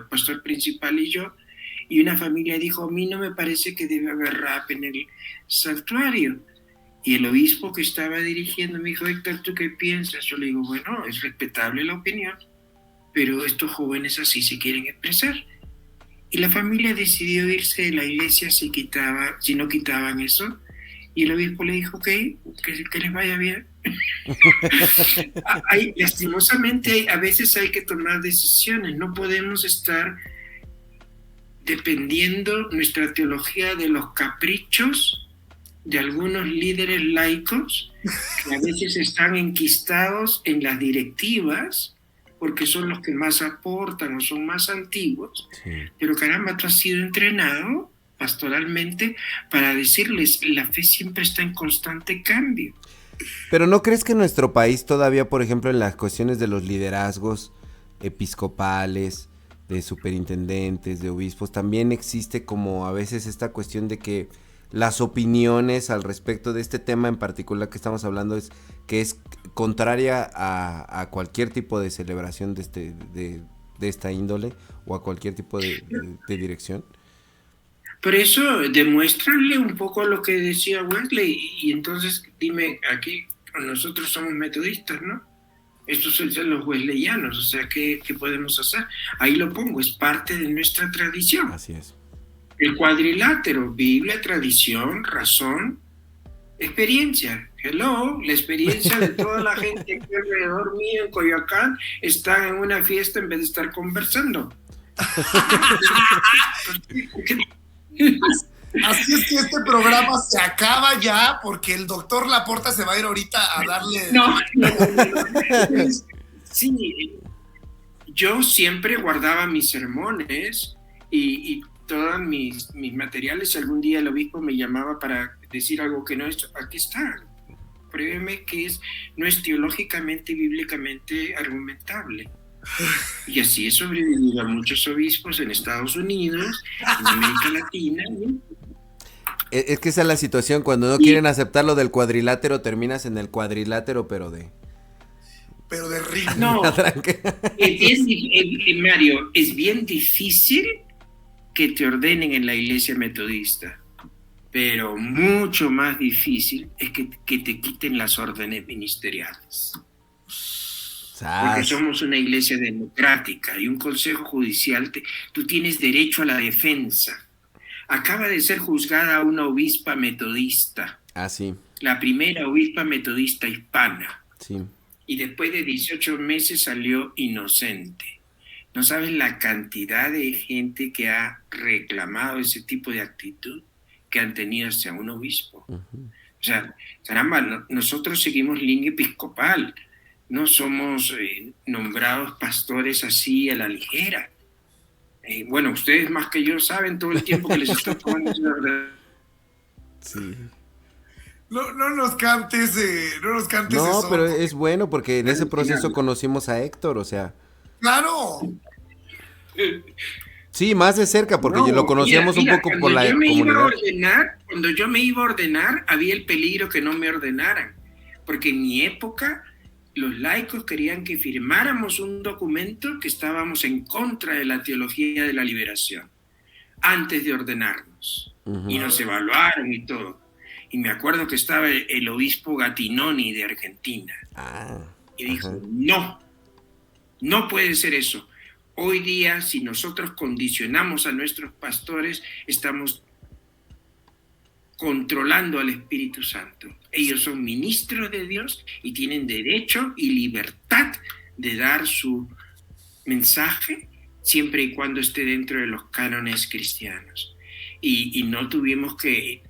pastor principal y yo, y una familia dijo, a mí no me parece que debe haber rap en el santuario. Y el obispo que estaba dirigiendo me dijo, Héctor, ¿tú qué piensas? Yo le digo, bueno, es respetable la opinión, pero estos jóvenes así se quieren expresar. Y la familia decidió irse de la iglesia si no quitaban eso, y el obispo le dijo, ok, que les vaya bien. Lastimosamente, a veces hay que tomar decisiones, no podemos estar dependiendo nuestra teología de los caprichos de algunos líderes laicos que a veces están enquistados en las directivas porque son los que más aportan o son más antiguos, sí. Pero caramba, tú has sido entrenado pastoralmente para decirles, la fe siempre está en constante cambio. Pero ¿no crees que en nuestro país todavía, por ejemplo, en las cuestiones de los liderazgos, episcopales, de superintendentes, de obispos, también existe como a veces esta cuestión de que las opiniones al respecto de este tema en particular que estamos hablando es contraria a cualquier tipo de celebración de esta índole o a cualquier tipo de dirección. Por eso, demuéstrale un poco lo que decía Wesley, y entonces dime, aquí nosotros somos metodistas, ¿no? Estos son los wesleyanos, o sea, ¿qué podemos hacer? Ahí lo pongo, es parte de nuestra tradición. Así es. El cuadrilátero, Biblia, tradición, razón, experiencia. Hello, la experiencia de toda la gente aquí alrededor mío en Coyoacán está en una fiesta en vez de estar conversando. Así es que este programa se acaba ya porque el doctor Laporta se va a ir ahorita a darle... No. Sí, yo siempre guardaba mis sermones y todos mis materiales. Algún día el obispo me llamaba para decir algo que no es... Aquí está, pruébeme que no es teológicamente y bíblicamente argumentable. Y así he sobrevivido a muchos obispos en Estados Unidos, en América Latina. Es que esa es la situación, cuando no quieren aceptar lo del cuadrilátero, terminas en el cuadrilátero, pero de ritmo. No, Mario, es bien difícil que te ordenen en la iglesia metodista, pero mucho más difícil es que te quiten las órdenes ministeriales. Porque somos una iglesia democrática y un consejo judicial, tú tienes derecho a la defensa. Acaba de ser juzgada una obispa metodista. Ah, sí. La primera obispa metodista hispana. Sí. Y después de 18 meses salió inocente. No sabes la cantidad de gente que ha reclamado ese tipo de actitud que han tenido hacia un obispo. Uh-huh. O sea, caramba, nosotros seguimos línea episcopal. No somos nombrados pastores así a la ligera. Bueno, ustedes más que yo saben todo el tiempo que les estoy tomando. Sí. No nos cantes no, eso. Pero es bueno porque en ese proceso conocimos a Héctor, o sea. ¡Claro! Sí, más de cerca, porque lo conocíamos un poco por la comunidad. Cuando yo me iba a ordenar, había el peligro que no me ordenaran, porque en mi época los laicos querían que firmáramos un documento que estábamos en contra de la teología de la liberación, antes de ordenarnos. Uh-huh. Y nos evaluaron y todo. Y me acuerdo que estaba el obispo Gattinoni de Argentina. Y dijo, uh-huh. No puede ser eso. Hoy día, si nosotros condicionamos a nuestros pastores, estamos controlando al Espíritu Santo. Ellos son ministros de Dios y tienen derecho y libertad de dar su mensaje siempre y cuando esté dentro de los cánones cristianos. Y no tuvimos que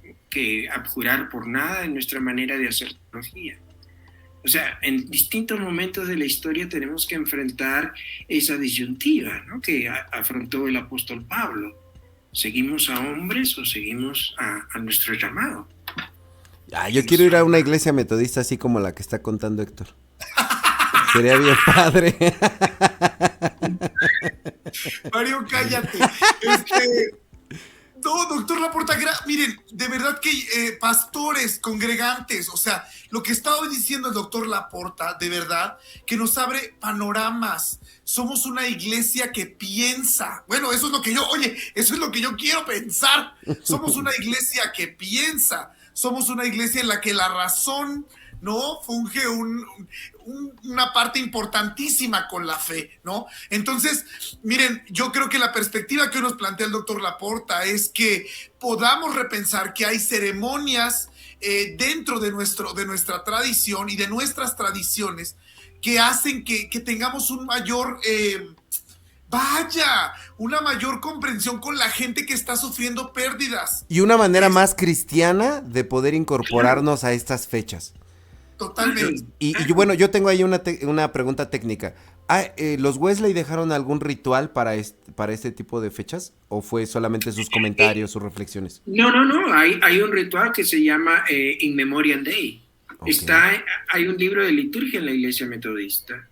abjurar por nada en nuestra manera de hacer teología. O sea, en distintos momentos de la historia tenemos que enfrentar esa disyuntiva, ¿no?, que afrontó el apóstol Pablo. ¿Seguimos a hombres o seguimos a nuestro llamado? Yo quiero ir a una iglesia metodista así como la que está contando Héctor. Sería bien padre. Mario, cállate. No, doctor Laporta, miren, de verdad que pastores, congregantes, o sea, lo que estaba diciendo el doctor Laporta, de verdad, que nos abre panoramas. Somos una iglesia que piensa. Bueno, eso es lo que yo quiero pensar. Somos una iglesia que piensa. Somos una iglesia en la que la razón, ¿no?, funge una parte importantísima con la fe, ¿no? Entonces, miren, yo creo que la perspectiva que hoy nos plantea el doctor Laporta es que podamos repensar que hay ceremonias dentro de nuestra tradición y de nuestras tradiciones que hacen que tengamos un mayor... una mayor comprensión con la gente que está sufriendo pérdidas. Y una manera más cristiana de poder incorporarnos a estas fechas. Totalmente. Y bueno, yo tengo ahí una pregunta técnica. ¿Los Wesley dejaron algún ritual para este tipo de fechas? ¿O fue solamente sus comentarios, sus reflexiones? No. Hay un ritual que se llama In Memoriam Dei. Okay. Hay un libro de liturgia en la iglesia metodista.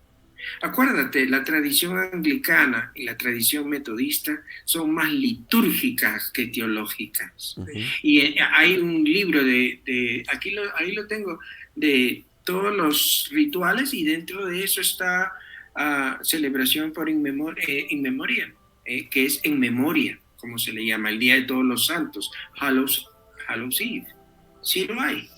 Acuérdate, la tradición anglicana y la tradición metodista son más litúrgicas que teológicas. Ujú. Y hay un libro ahí lo tengo, de todos los rituales, y dentro de eso está celebración por in memoria, que es en memoria, como se le llama, el Día de Todos los Santos, Hallows Eve. Sí lo hay.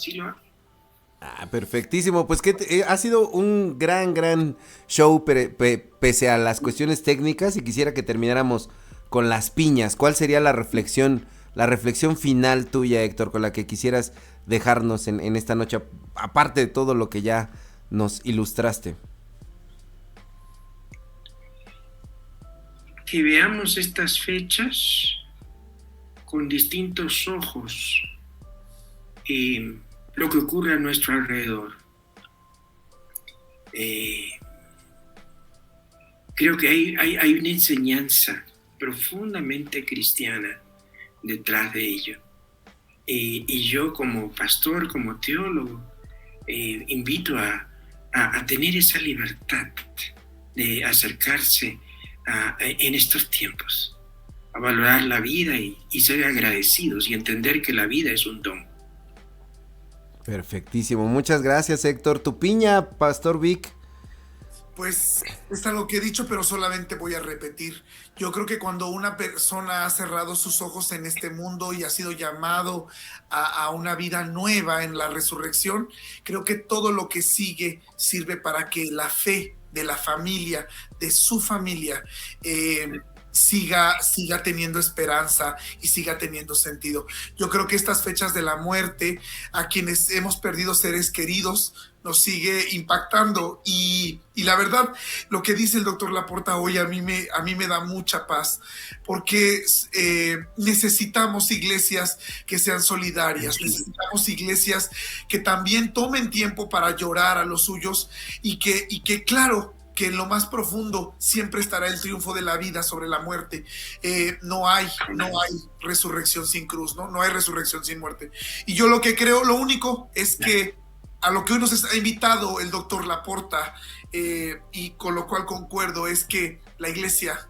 Perfectísimo, pues que ha sido un gran show pese a las cuestiones técnicas, y quisiera que termináramos con las piñas. ¿Cuál sería la reflexión final tuya, Héctor, con la que quisieras dejarnos en esta noche, aparte de todo lo que ya nos ilustraste? Que veamos estas fechas con distintos ojos, lo que ocurre a nuestro alrededor. Creo que hay una enseñanza profundamente cristiana detrás de ello. Y yo, como pastor, como teólogo, invito a tener esa libertad de acercarse en estos tiempos, a valorar la vida y ser agradecidos y entender que la vida es un don. Perfectísimo, muchas gracias, Héctor. Tu piña, Pastor Vic. Pues es algo que he dicho, pero solamente voy a repetir. Yo creo que cuando una persona ha cerrado sus ojos en este mundo y ha sido llamado a una vida nueva en la resurrección, creo que todo lo que sigue sirve para que la fe de la familia, de su familia, siga teniendo esperanza y siga teniendo sentido. Yo creo que estas fechas de la muerte, a quienes hemos perdido seres queridos, nos sigue impactando, y la verdad, lo que dice el doctor Laporta hoy a mí me da mucha paz, porque necesitamos iglesias que sean solidarias, necesitamos iglesias que también tomen tiempo para llorar a los suyos, y que claro, que en lo más profundo siempre estará el triunfo de la vida sobre la muerte. No hay resurrección sin cruz, no hay resurrección sin muerte. Y yo lo que creo, lo único es que a lo que hoy nos ha invitado el doctor Laporta, y con lo cual concuerdo, es que la iglesia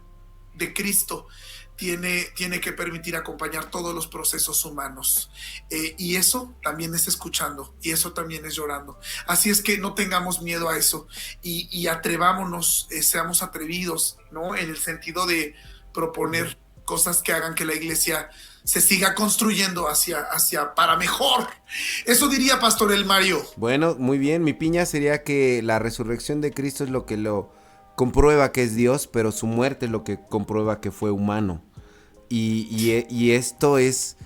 de Cristo tiene que permitir acompañar todos los procesos humanos, y eso también es escuchando, y eso también es llorando. Así es que no tengamos miedo a eso, y atrevámonos, seamos atrevidos, ¿no? En el sentido de proponer cosas que hagan que la iglesia se siga construyendo hacia para mejor. Eso diría Pastor El Mario. Bueno, muy bien, mi piña sería que la resurrección de Cristo es lo que lo comprueba que es Dios, pero su muerte es lo que comprueba que fue humano. Y esto es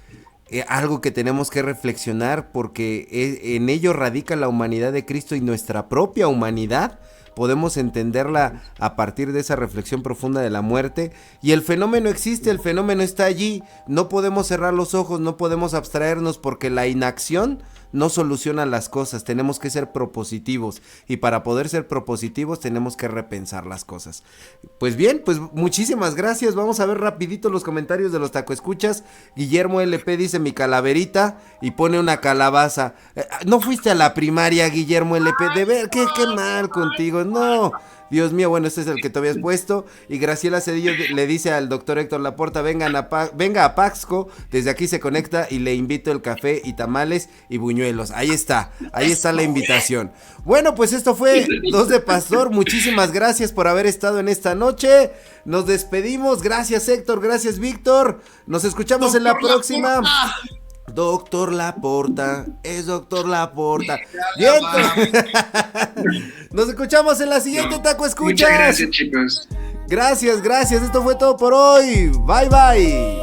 algo que tenemos que reflexionar, porque en ello radica la humanidad de Cristo, y nuestra propia humanidad podemos entenderla a partir de esa reflexión profunda de la muerte. Y el fenómeno existe, el fenómeno está allí, no podemos cerrar los ojos, no podemos abstraernos, porque la inacción no soluciona las cosas. Tenemos que ser propositivos, y para poder ser propositivos tenemos que repensar las cosas. Pues bien, pues muchísimas gracias. Vamos a ver rapidito los comentarios de los tacoescuchas. Guillermo LP dice mi calaverita, y pone una calabaza. ¿No fuiste a la primaria, Guillermo LP? De ver, qué mal contigo. No, Dios mío, bueno, este es el que te habías puesto. Y Graciela Cedillo le dice al doctor Héctor Laporta, venga a Paxco, desde aquí se conecta y le invito el café y tamales y buñuelos. Ahí está la invitación. Bueno, pues esto fue Dos de Pastor. Muchísimas gracias por haber estado en esta noche. Nos despedimos. Gracias, Héctor, gracias, Víctor. Nos escuchamos en la próxima. Doctor Laporta, es Doctor Laporta. Bien, nos escuchamos en la siguiente Taco Escuchas. Muchas gracias, chicos. Gracias, esto fue todo por hoy. Bye.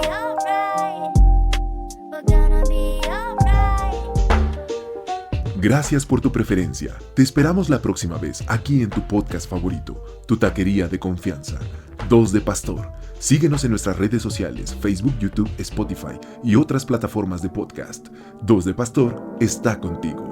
Gracias por tu preferencia. Te esperamos la próxima vez aquí en tu podcast favorito, tu taquería de confianza, Dos de Pastor. Síguenos en nuestras redes sociales, Facebook, YouTube, Spotify y otras plataformas de podcast. Dos de Pastor está contigo.